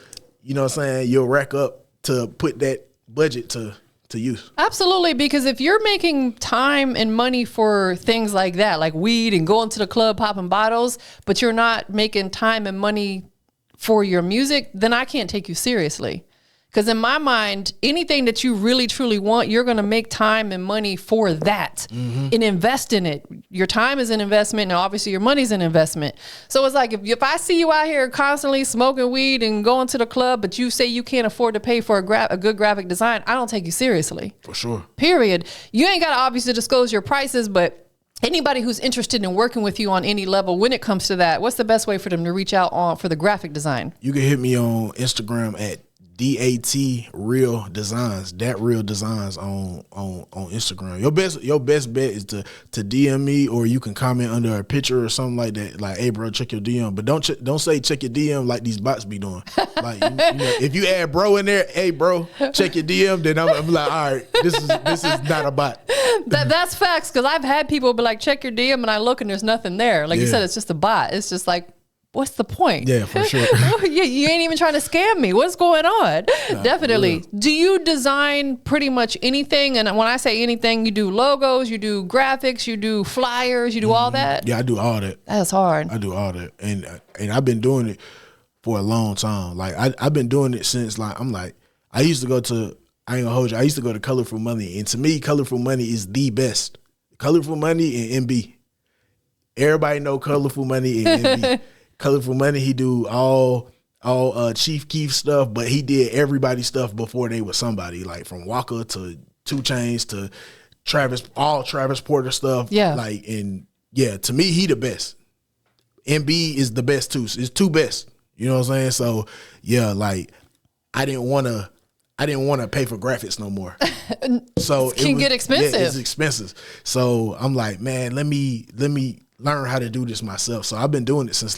rack up to put that budget to use. Absolutely, because if you're making time and money for things like that, like weed and going to the club popping bottles, but you're not making time and money for your music, then I can't take you seriously. Because in my mind, anything that you really, truly want, you're going to make time and money for that and invest in it. Your time is an investment, and obviously your money's an investment. So it's like if I see you out here constantly smoking weed and going to the club, but you say you can't afford to pay for a good graphic design, I don't take you seriously. For sure. Period. You ain't got to obviously disclose your prices, but anybody who's interested in working with you on any level when it comes to that, what's the best way for them to reach out for the graphic design? You can hit me on Instagram at DAT Real Designs, that Real Designs on Instagram. Your best bet is to DM me, or you can comment under a picture or something like that. Like, hey bro, check your DM, but don't say check your DM like these bots be doing. Like, if you add bro in there, hey bro, check your DM, then I'm like, all right, this is not a bot. That's facts, because I've had people be like, check your DM, and I look and there's nothing there. Like you said, it's just a bot. It's just like, what's the point? Yeah, for sure. you ain't even trying to scam me. What's going on? Nah, definitely. Yeah. Do you design pretty much anything? And when I say anything, you do logos, you do graphics, you do flyers, you do all that? Yeah, I do all that. That's hard. I do all that. And I've been doing it for a long time. Like, I've been doing it since, like, I used to go to, I ain't gonna hold you, I used to go to Colorful Money. And to me, Colorful Money is the best. Colorful Money and MB. Everybody know Colorful Money and MB. Colorful Money, he do all Chief Keef stuff, but he did everybody's stuff before they was somebody, like from Walker to 2 Chainz to Travis Porter stuff. Yeah. Like, and yeah, to me, he the best. MB is the best too. It's 2 best. You know what I'm saying? So yeah, like I didn't want to pay for graphics no more. So it can get expensive. Yeah, it's expensive. So I'm like, man, let me learn how to do this myself. So I've been doing it since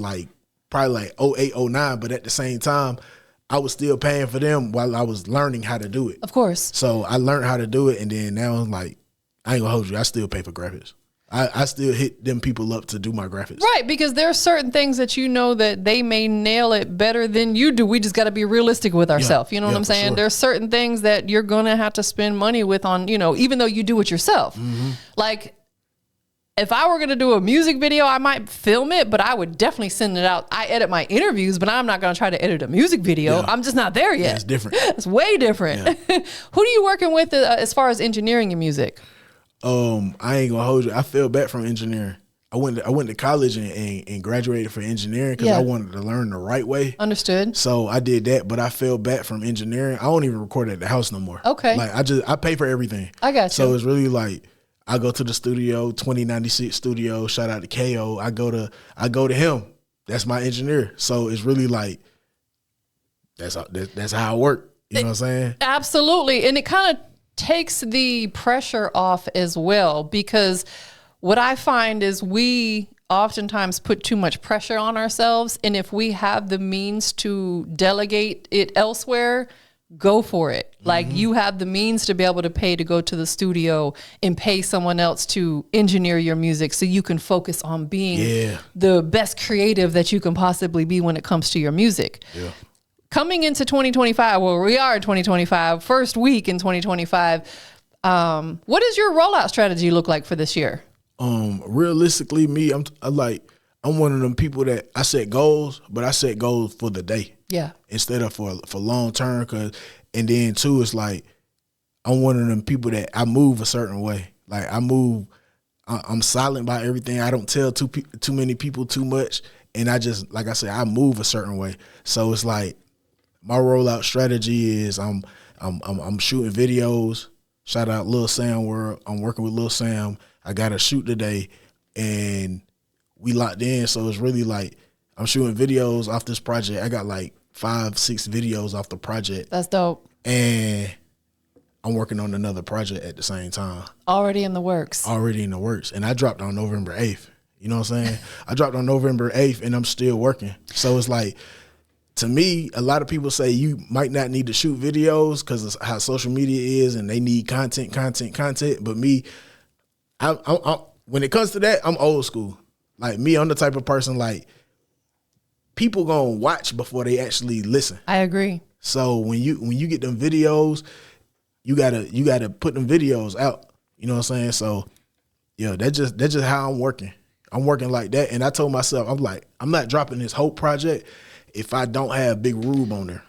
probably 08, 09, but at the same time, I was still paying for them while I was learning how to do it. Of course. So I learned how to do it, and then now I'm like, I ain't gonna hold you, I still pay for graphics. I still hit them people up to do my graphics. Right, because there are certain things that you know that they may nail it better than you do. We just got to be realistic with ourselves. You know what I'm saying? Sure. There's certain things that you're going to have to spend money with on, even though you do it yourself. Like, if I were going to do a music video, I might film it, but I would definitely send it out. I edit my interviews, but I'm not going to try to edit a music video. Yeah. I'm just not there yet. Yeah, it's different. It's way different. Yeah. Who are you working with as far as engineering your music? I ain't gonna hold you. I fell back from engineering. I went to college and graduated for engineering because I wanted to learn the right way. Understood. So I did that, but I fell back from engineering. I don't even record at the house no more. Okay. Like I pay for everything. I got you. So it's really like I go to the studio, 2096 studio. Shout out to KO. I go to him. That's my engineer. So it's really like that's how I work. You know what I'm saying? Absolutely, and it kind of takes the pressure off as well, because what I find is we oftentimes put too much pressure on ourselves, and if we have the means to delegate it elsewhere, go for it. Like you have the means to be able to pay to go to the studio and pay someone else to engineer your music so you can focus on being the best creative that you can possibly be when it comes to your music. Yeah. Coming into 2025, well, we are in 2025, first week in 2025. What does your rollout strategy look like for this year? Realistically, me, I'm one of them people that I set goals, but I set goals for the day. Yeah. Instead of for long term, and then too, it's like I'm one of them people that I move a certain way. Like I'm silent about everything. I don't tell too many people too much, and I just, like I said, I move a certain way. So it's like my rollout strategy is I'm shooting videos. Shout out Lil Sam World. I'm working with Lil Sam. I got a shoot today, and we locked in. So it's really like I'm shooting videos off this project. I got like 5-6 videos off the project. That's dope. And I'm working on another project at the same time. Already in the works. And I dropped on November 8th. You know what I'm saying? I dropped on November 8th, and I'm still working. So it's like, to me, a lot of people say you might not need to shoot videos because of how social media is and they need content. But me, I when it comes to that, I'm old school. Like me, I'm the type of person like people gonna watch before they actually listen. I agree. So when you get them videos, you gotta put them videos out. You know what I'm saying? So yeah, that's just how I'm working. I'm working like that, and I told myself, I'm like, I'm not dropping this H.O.P.E project if I don't have Big Rube on there.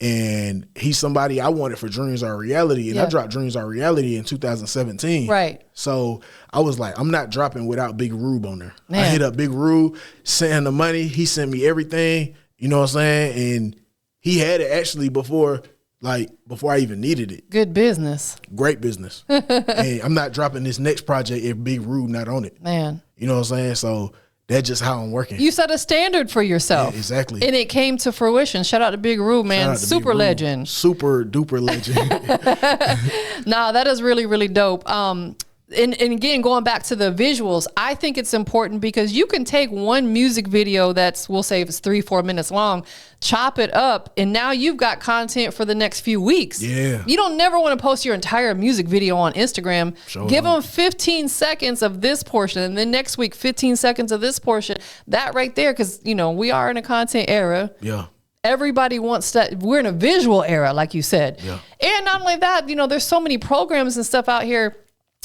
And he's somebody I wanted for Dreams Are Reality, and I dropped Dreams Are Reality in 2017. Right. So I was like, I'm not dropping without Big Rube on there. Man. I hit up Big Rube, sent him the money. He sent me everything. You know what I'm saying? And he had it actually before I even needed it. Good business. Great business. And I'm not dropping this next project if Big Rube not on it. Man. You know what I'm saying? So that's just how I'm working. You set a standard for yourself. Yeah, exactly. And it came to fruition. Shout out to Big Rube, man. Super legend. Super duper legend. Nah, that is really, really dope. And again, going back to the visuals, I think it's important because you can take one music video that's, we'll say if it's 3-4 minutes long, chop it up, and now you've got content for the next few weeks. Yeah. You don't never want to post your entire music video on Instagram. Give them 15 seconds of this portion, and then next week, 15 seconds of this portion. That right there, because, you know, we are in a content era. Yeah. Everybody wants that. We're in a visual era, like you said. Yeah. And not only that, you know, there's so many programs and stuff out here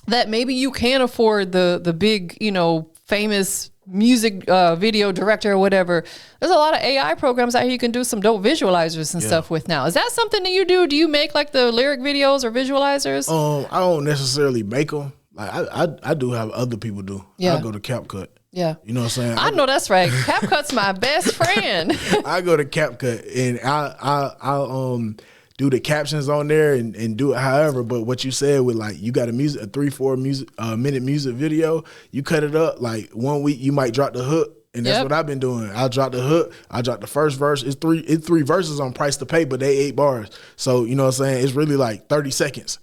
that maybe you can't afford the big, you know, famous music video director or whatever. There's a lot of AI programs out here you can do some dope visualizers and stuff with now. Is that something that you do? Do you make like the lyric videos or visualizers? I don't necessarily make them. Like I do have other people do. Yeah. I go to CapCut. Yeah. You know what I'm saying? I know that's right. CapCut's my best friend. I go to CapCut and I'll do the captions on there and do it however. But what you said with like, you got a 3-4 minute music video, you cut it up. Like 1 week you might drop the hook, and that's what I've been doing. I'll drop the hook, I drop the first verse. It's three verses on Price to Pay, but they 8 bars. So you know what I'm saying? It's really like 30 seconds.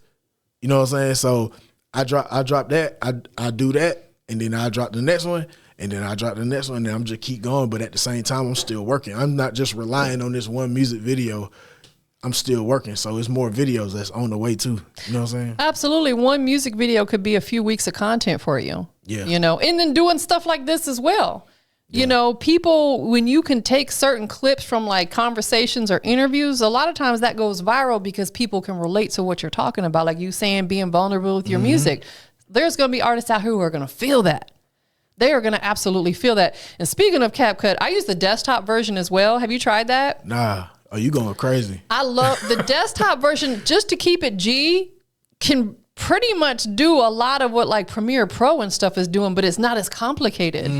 You know what I'm saying? So I drop that, I do that, and then I drop the next one. And then I drop the next one, and then I'm just keep going. But at the same time, I'm still working. I'm not just relying on this one music video. I'm still working, so it's more videos that's on the way too. You know what I'm saying? Absolutely. One music video could be a few weeks of content for you. Yeah. You know, and then doing stuff like this as well. Yeah. You know, people, when you can take certain clips from like conversations or interviews, a lot of times that goes viral because people can relate to what you're talking about. Like you saying, being vulnerable with your music. There's going to be artists out here who are going to feel that. They are going to absolutely feel that. And speaking of CapCut, I use the desktop version as well. Have you tried that? Nah. Oh, you going crazy. I love the desktop version. Just to keep it G, can pretty much do a lot of what like Premiere Pro and stuff is doing, but it's not as complicated.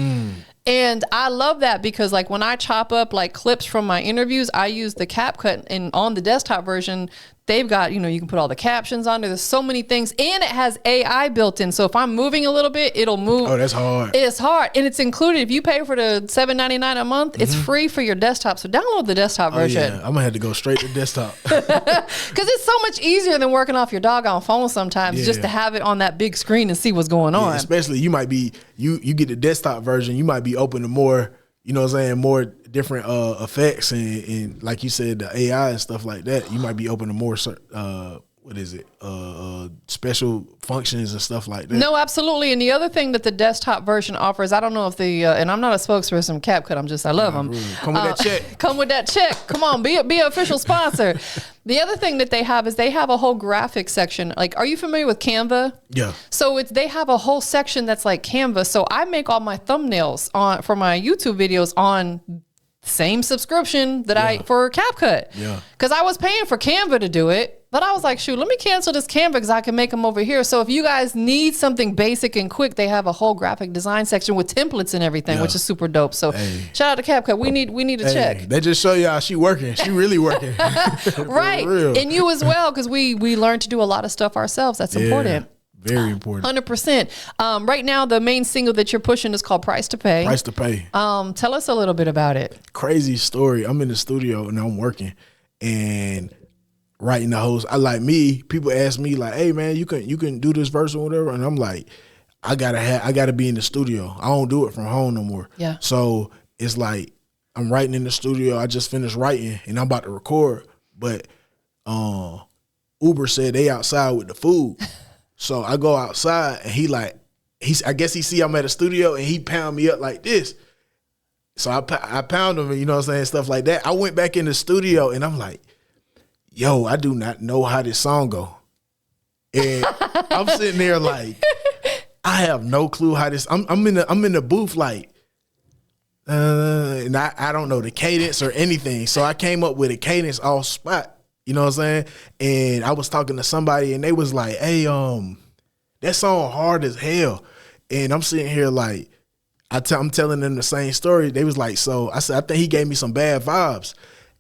And I love that because like when I chop up like clips from my interviews, I use the CapCut, and on the desktop version, they've got, you know, you can put all the captions on there. There's so many things, and it has AI built in. So if I'm moving a little bit, it'll move. Oh, that's hard. It's hard. And it's included. If you pay for the $7.99 a month, it's free for your desktop. So download the desktop version. Yeah. I'm gonna have to go straight to desktop. Because it's so much easier than working off your doggone phone sometimes, just to have it on that big screen and see what's going on. Especially you might be, you get the desktop version, you might be open to more, you know what I'm saying, more different effects and like you said, the AI and stuff like that. You might be open to more special functions and stuff like that. No, absolutely. And the other thing that the desktop version offers, I don't know if and I'm not a spokesperson of CapCut, I love them. Come with that check. Come with that check. Come on, be an official sponsor. The other thing that they have is they have a whole graphics section. Like, are you familiar with Canva? Yeah. So they have a whole section that's like Canva. So I make all my thumbnails for my YouTube videos on same subscription that for CapCut. Yeah. Because I was paying for Canva to do it. But I was like, shoot, let me cancel this Canva because I can make them over here. So if you guys need something basic and quick, they have a whole graphic design section with templates and everything, which is super dope. So shout out to CapCut. We need a check. They just show y'all she working. She really working. Right. And you as well, because we learned to do a lot of stuff ourselves. That's important. Very important. 100%. Right now, the main single that you're pushing is called Price to Pay. Price to Pay. Tell us a little bit about it. Crazy story. I'm in the studio and I'm working and writing the whole. People ask me like, "Hey man, you can do this verse or whatever," and I'm like, I gotta be in the studio. I don't do it from home no more. Yeah. So it's like I'm writing in the studio. I just finished writing and I'm about to record, but Uber said they outside with the food. So I go outside and I guess he see I'm at a studio and he pound me up like this. So I pound him and you know what I'm saying, stuff like that. I went back in the studio and I'm like, yo, I do not know how this song go. And I'm sitting there like, I have no clue how this, I'm in the booth like, and I don't know the cadence or anything. So I came up with a cadence off spot. You know what I'm saying? And I was talking to somebody and they was like, hey, that song hard as hell. And I'm sitting here like, I'm telling them the same story. They was like, so I said, I think he gave me some bad vibes.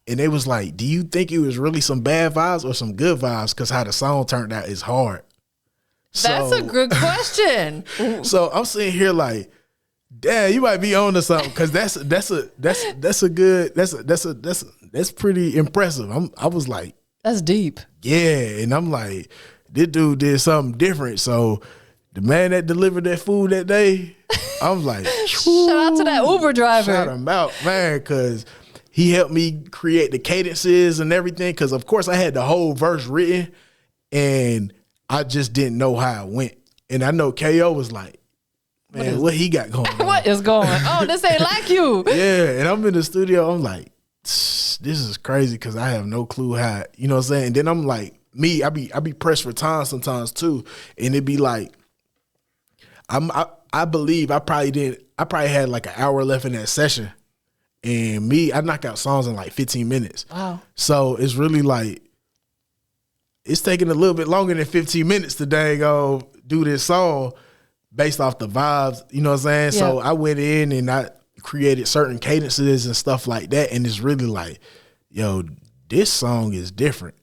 And they was like, do you think it was really some bad vibes or some good vibes? Because how the song turned out is hard. That's a good question. So I'm sitting here like, damn, you might be on to something because that's pretty impressive. I was like, that's deep. Yeah, and I'm like, this dude did something different. So the man that delivered that food that day, I was like, shout out to that Uber driver. Shout him out, man, because he helped me create the cadences and everything. Because of course I had the whole verse written, and I just didn't know how it went. And I know KO was like, man, what he got going on? What is going on? Oh, this ain't like you. Yeah, and I'm in the studio. I'm like, this is crazy because I have no clue how, you know what I'm saying? And then I'm like, I be pressed for time sometimes too. And it'd be like, I believe I probably had like an hour left in that session. And I knock out songs in like 15 minutes. Wow. So it's really like, it's taking a little bit longer than 15 minutes to go do this song based off the vibes, you know what I'm saying? Yeah. So I went in and I created certain cadences and stuff like that. And it's really like, yo, this song is different.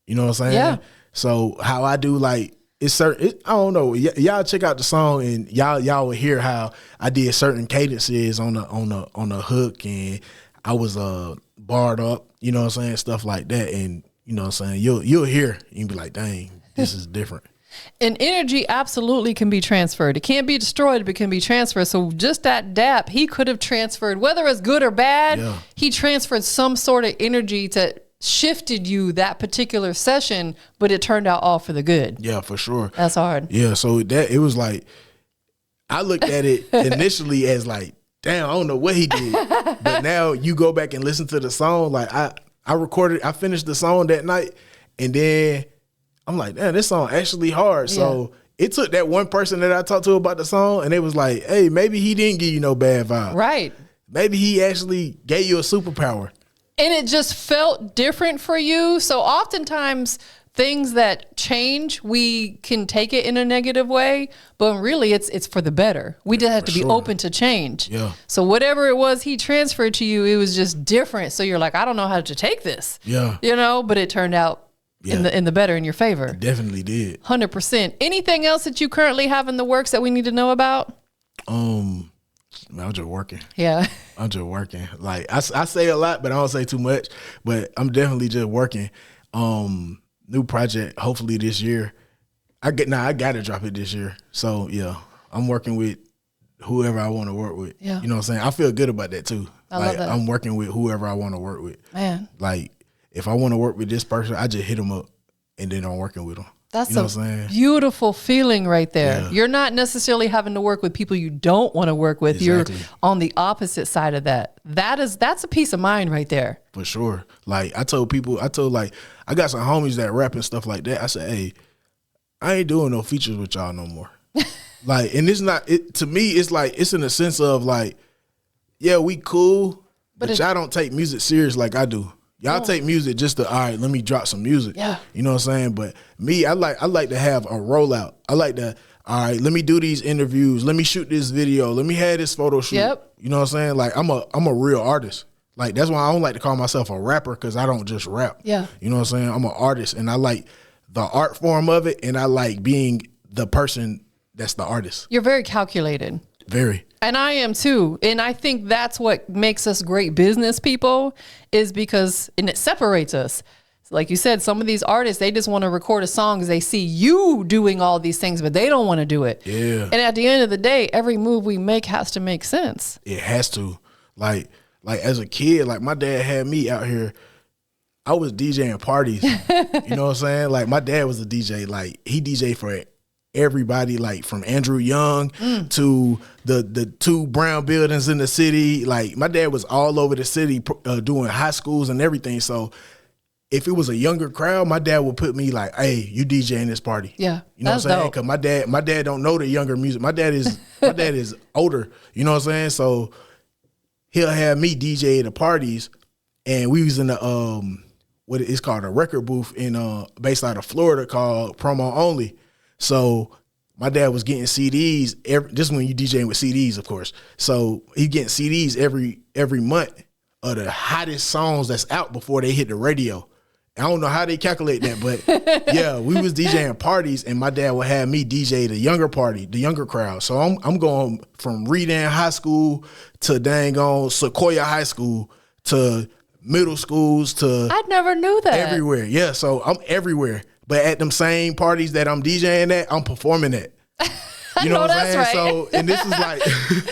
You know what I'm saying? Yeah. So how I do like, it's certain, I don't know. Y'all check out the song and y'all will hear how I did certain cadences on the hook and I was barred up, you know what I'm saying? Stuff like that. And you know what I'm saying? You'll hear and you'll be like, dang, this is different. And energy absolutely can be transferred. It can't be destroyed, but it can be transferred. So just that dap, he could have transferred, whether it's good or bad, he transferred some sort of energy to shifted you that particular session, but it turned out all for the good. Yeah, for sure. That's hard. Yeah, so it was like, I looked at it initially as like, damn, I don't know what he did. But now you go back and listen to the song, like I finished the song that night, and then I'm like, damn, this song actually hard. Yeah. So it took that one person that I talked to about the song, and they was like, hey, maybe he didn't give you no bad vibe. Right. Maybe he actually gave you a superpower. And it just felt different for you. So oftentimes things that change, we can take it in a negative way, but really it's for the better. We just have to be open to change. Yeah. So whatever it was he transferred to you, it was just different. So you're like, I don't know how to take this. Yeah. You know, but it turned out in the better, in your favor. It definitely did. 100%. Anything else that you currently have in the works that we need to know about? I'm just working. Yeah. I'm just working. Like I say a lot, but I don't say too much. But I'm definitely just working. New project, hopefully this year. I gotta drop it this year. So yeah, I'm working with whoever I want to work with. Yeah. You know what I'm saying? I feel good about that too. I love that. I'm working with whoever I want to work with. Man. Like if I want to work with this person, I just hit them up and then I'm working with them. That's you know what I'm saying? Beautiful feeling right there. Yeah. You're not necessarily having to work with people you don't want to work with. Exactly. You're on the opposite side of that. That's a peace of mind right there. For sure. Like I told like I got some homies that rap and stuff like that. I said, hey, I ain't doing no features with y'all no more. Like, and it's not it to me, it's like it's in the sense of like, yeah, we cool, but y'all don't take music serious like I do. Y'all take music just to, all right, let me drop some music. Yeah. You know what I'm saying? But me, I like to have a rollout. I like to, all right, let me do these interviews. Let me shoot this video. Let me have this photo shoot. Yep. You know what I'm saying? Like I'm a real artist. Like that's why I don't like to call myself a rapper, because I don't just rap. Yeah. You know what I'm saying? I'm an artist, and I like the art form of it, and I like being the person that's the artist. You're very calculated. Very. And I am too. And I think that's what makes us great business people, is because, and it separates us. Like you said, some of these artists, they just want to record a song because they see you doing all these things, but they don't want to do it. Yeah. And at the end of the day, every move we make has to make sense. It has to. Like as a kid, like my dad had me out here. I was DJing parties. You know what I'm saying? Like my dad was a DJ. Like he DJed for everybody, like from Andrew Young to the two brown buildings in the city. Like my dad was all over the city doing high schools and everything. So if it was a younger crowd, my dad would put me like, hey, you DJing this party. Yeah. You know that's what I'm saying? dope. Because my dad don't know the younger music. My dad is older. You know what I'm saying? So he'll have me DJ at the parties, and we was in the what it's called, a record booth in based out of Florida called Promo Only. So my dad was getting CDs just when you DJing with CDs, of course. So he getting CDs every month of the hottest songs that's out before they hit the radio. I don't know how they calculate that, but yeah, we was DJing parties, and my dad would have me DJ the younger party, the younger crowd. So I'm going from Redan High School to dang on Sequoia High School to middle schools to I never knew that. everywhere. Yeah, so I'm everywhere. But at them same parties that I'm DJing at, I'm performing at. You know what I'm saying? Right. So, and this is like,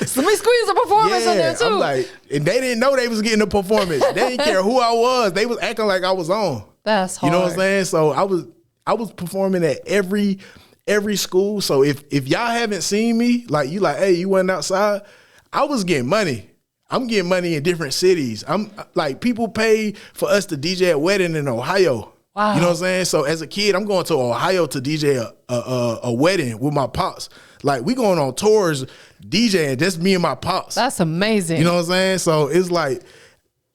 So let me squeeze a performance in there too. I'm like, and they didn't know they was getting a performance. They didn't care who I was. They was acting like I was on. That's hard. You know what I'm saying? So I was performing at every school. So if y'all haven't seen me, like you like, hey, you went outside, I was getting money. I'm getting money in different cities. I'm like, people pay for us to DJ at wedding in Ohio. Wow. You know what I'm saying? So as a kid, I'm going to Ohio to DJ a wedding with my pops. Like we going on tours DJing, just me and my pops. That's amazing. You know what I'm saying? So it's like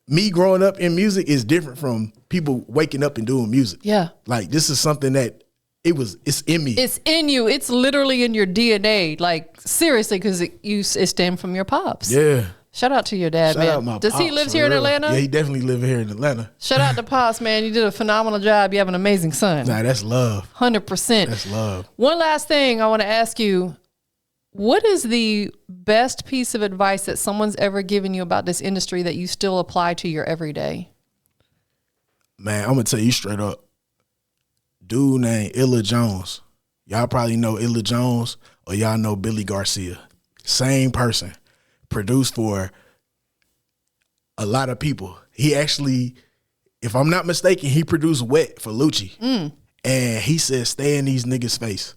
me growing up in music is different from people waking up and doing music. Yeah. Like this is something that it's in me. It's in you. It's literally in your DNA. Like seriously, because it stemmed from your pops. Yeah. Shout out to your dad, Shout man. out my Does he pops, live for here in real. Atlanta? Yeah, he definitely live here in Atlanta. Shout out to Pops, man. You did a phenomenal job. You have an amazing son. Nah, that's love. 100%. That's love. One last thing I want to ask you. What is the best piece of advice that someone's ever given you about this industry that you still apply to your everyday? Man, I'm going to tell you straight up. Dude named Illa Jones. Y'all probably know Illa Jones, or y'all know Billy Garcia. Same person. Produced for a lot of people. He actually, if I'm not mistaken, he produced Wet for Lucci. And he said, stay in these niggas' face.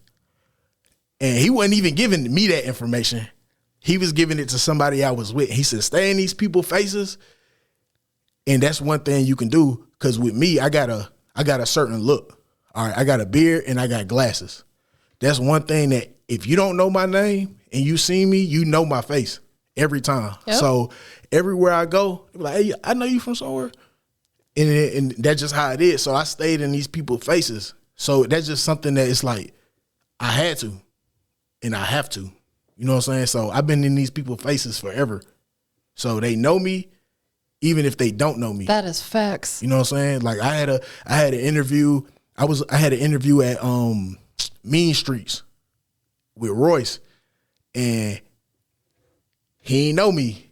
And he wasn't even giving me that information. He was giving it to somebody I was with. He said, stay in these people's faces. And that's one thing you can do. Because with me, I got a certain look. All right, I got a beard and I got glasses. That's one thing that if you don't know my name and you see me, you know my face every time. Yep. So everywhere I go, like, hey, I know you from somewhere. and that's just how it is. So I stayed in these people's faces. So that's just something that it's like I had to, and I have to. You know what I'm saying? So I've been in these people's faces forever. So they know me, even if they don't know me. That is facts. You know what I'm saying? Like I had an interview. I had an interview at Mean Streets with Royce, and he ain't know me,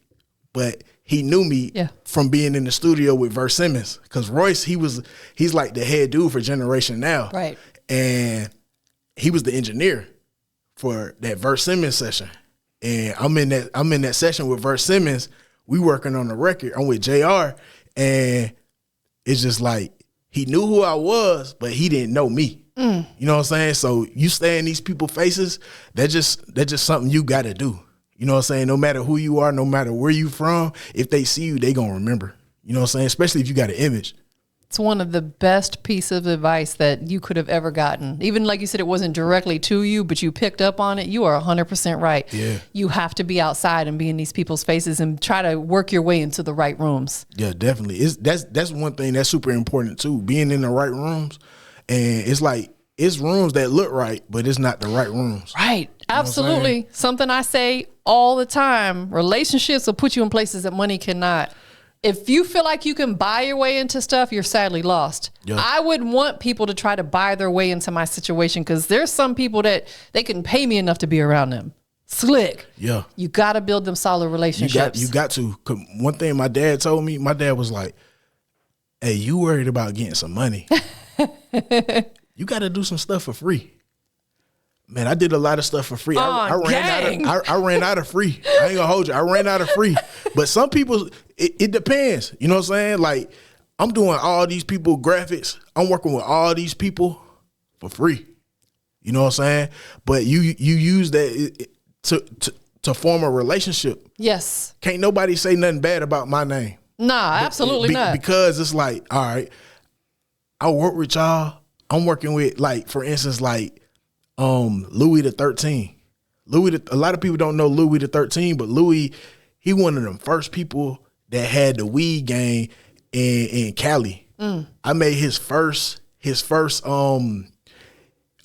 but he knew me from being in the studio with Verse Simmons. Cause Royce, he's like the head dude for Generation Now. Right. And he was the engineer for that Verse Simmons session. And I'm in that session with Verse Simmons. We working on the record. I'm with JR. And it's just like he knew who I was, but he didn't know me. You know what I'm saying? So you stay in these people's faces, that's just something you gotta do. You know what I'm saying? No matter who you are, no matter where you from, if they see you, they gonna remember. You know what I'm saying? Especially if you got an image. It's one of the best pieces of advice that you could have ever gotten. Even like you said, it wasn't directly to you, but you picked up on it. You are 100% right. Yeah. You have to be outside and be in these people's faces and try to work your way into the right rooms. Yeah, definitely. That's one thing that's super important too. Being in the right rooms, and it's like it's rooms that look right, but it's not the right rooms. Right. Absolutely. Something I say all the time. Relationships will put you in places that money cannot. If you feel like you can buy your way into stuff, you're sadly lost. Yeah. I wouldn't want people to try to buy their way into my situation because there's some people that they can pay me enough to be around them. Slick. Yeah. You got to build them solid relationships. You got to. One thing my dad told me, my dad was like, hey, you worried about getting some money. You got to do some stuff for free. Man, I did a lot of stuff for free. I ran out of free. I ain't gonna hold you. I ran out of free. But some people, it depends. You know what I'm saying? Like, I'm doing all these people graphics. I'm working with all these people for free. You know what I'm saying? But you use that to form a relationship. Yes. Can't nobody say nothing bad about my name. Nah, absolutely not. Because it's like, all right, I work with y'all. I'm working with, like, for instance, like, Louis the 13. A lot of people don't know Louis the 13, but Louis, he one of them first people that had the weed gang in Cali. I made his first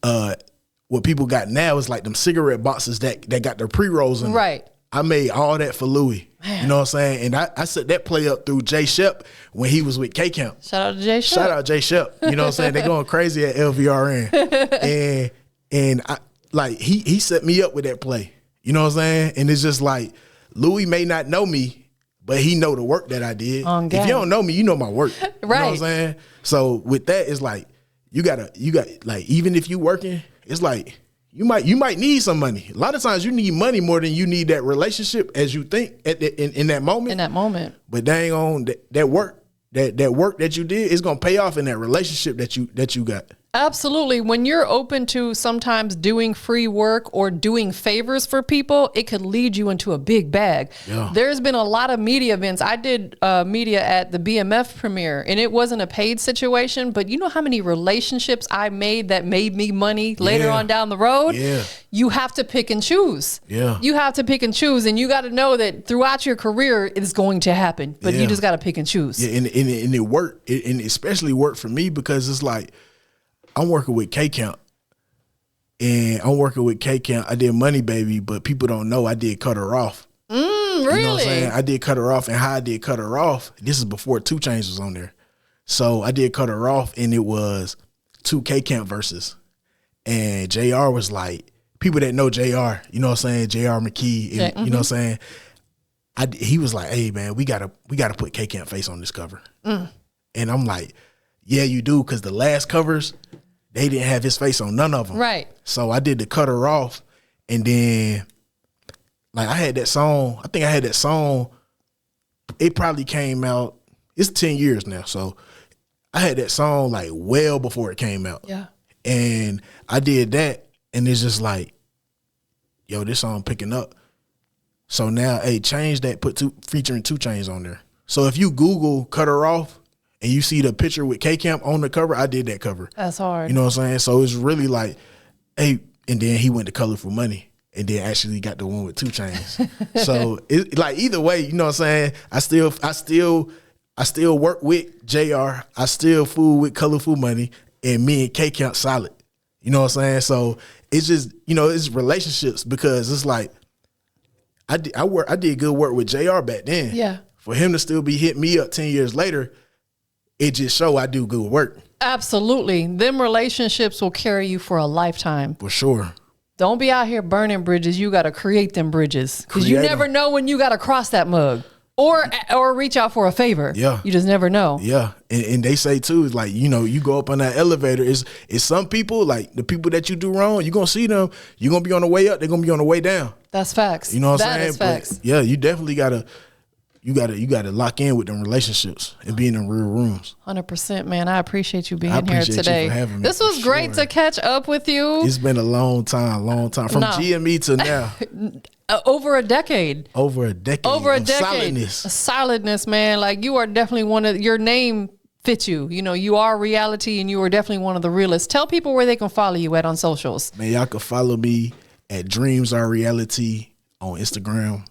what people got now is like them cigarette boxes that got their pre-rolls in them. Right. I made all that for Louis. Man. You know what I'm saying? And I set that play up through H.O.P.E when he was with K-Camp. Shout out to H.O.P.E. Shout out H.O.P.E. You know what I'm saying? They going crazy at LVRN. And I, like, he set me up with that play. You know what I'm saying? And it's just like, Louis may not know me, but he know the work that I did. If you don't know me, you know my work. Right. You know what I'm saying? So with that, it's like, you got like, even if you working, it's like, you might need some money. A lot of times you need money more than you need that relationship as you think in that moment. In that moment. But dang on that work that you did is gonna pay off in that relationship that you got. Absolutely. When you're open to sometimes doing free work or doing favors for people, it could lead you into a big bag. Yeah. There's been a lot of media events. I did media at the BMF premiere, and it wasn't a paid situation, but you know how many relationships I made that made me money later on down the road? Yeah. You have to pick and choose. Yeah. You have to pick and choose, and you got to know that throughout your career, it is going to happen, but you just got to pick and choose. Yeah, and it worked, and especially worked for me because it's like, I'm working with K-Camp, and I'm working with K-Camp. I did Money Baby, but people don't know I did Cut Her Off. Really? You know what I'm saying? I did Cut Her Off, and how I did Cut Her Off, this is before 2 Chainz was on there. So I did Cut Her Off, and it was 2 K-Camp verses. And JR was like, people that know JR, you know what I'm saying? JR McKee, and, you know what I'm saying? He was like, hey, man, we gotta put K-Camp face on this cover. And I'm like, yeah, you do, because the last covers, they didn't have his face on none of them. Right. So I did the Cut Her Off, and then, like, I had that song. I think I had that song. It probably came out. It's 10 years now, so I had that song like well before it came out. Yeah. And I did that, and it's just like, yo, this song picking up. So now, hey, change that. Featuring 2 Chainz on there. So if you Google Cut Her Off, and you see the picture with K-Camp on the cover, I did that cover. That's hard. You know what I'm saying? So it's really like, hey, and then he went to Colorful Money, and then actually got the one with 2 Chainz. So it, like, either way, you know what I'm saying? I still I still work with JR. I still fool with Colorful Money, and me and K Count solid. You know what I'm saying? So it's just, it's relationships, because it's like I did good work with JR back then. Yeah. For him to still be hitting me up 10 years later, it just show I do good work. Absolutely. Them relationships will carry you for a lifetime. For sure. Don't be out here burning bridges. You got to create them bridges, because you never know when you got to cross that mug or reach out for a favor. Yeah. You just never know. Yeah. And they say too, it's like, you go up on that elevator, it's some people, like the people that you do wrong, you're going to see them, you're going to be on the way up, they're going to be on the way down. That's facts. You know what I'm saying? That is facts. But yeah, you definitely gotta lock in with them relationships and be in them real rooms. 100%, man. I appreciate you being here appreciate today. you for having me, This was great to catch up with you. It's been a long time from GME to now. Over a decade. Over a decade. Solidness, man. Like, you are definitely your name fits you. You are reality, and you are definitely one of the realest. Tell people where they can follow you at on socials. Man, y'all can follow me at Dreams Are Reality on Instagram.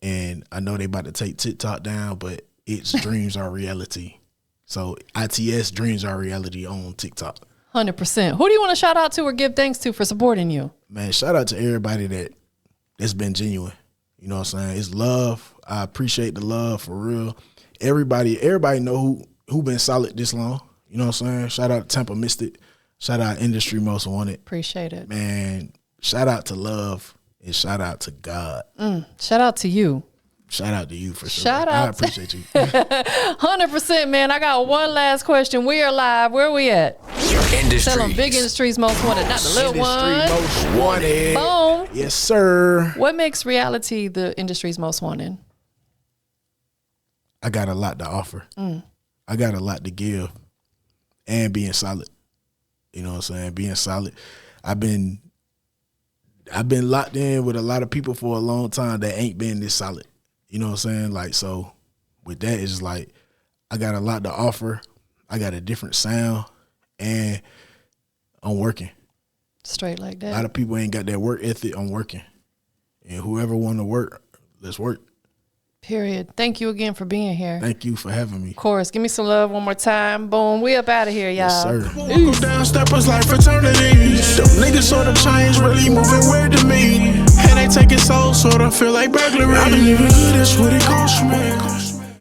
And I know they about to take TikTok down, but it's Dreams Are Reality. So ITS Dreams Are Reality on TikTok. 100%. Who do you want to shout out to or give thanks to for supporting you? Man, shout out to everybody that's been genuine. You know what I'm saying? It's love. I appreciate the love, for real. Everybody know who been solid this long. You know what I'm saying? Shout out to TampaMystic. Shout out Industry Most Wanted. Appreciate it. Man, shout out to love and shout out to God. Shout out to you. Shout out to you for sure. Shout out. I appreciate you. 100%, man. I got one last question. We are live. Where are we at? Industries. Tell them Big Industries Most Wanted, not the little one. Industry Most Wanted. Boom. Yes, sir. What makes reality the industry's most wanted? I got a lot to offer. I got a lot to give, and being solid. You know what I'm saying? Being solid. I've been locked in with a lot of people for a long time that ain't been this solid. You know what I'm saying? Like, so with that, it's like I got a lot to offer. I got a different sound, and I'm working. Straight like that. A lot of people ain't got that work ethic. I'm working. And whoever want to work, let's work. Period. Thank you again for being here. Thank you for having me. Of course. Give me some love one more time. Boom. We up out of here, y'all. Yes, sir. Go down steppers like fraternities. Them niggas sort of change, really moving weird to me. And they take it so sort of feel like burglary. I believe that's what it costs me.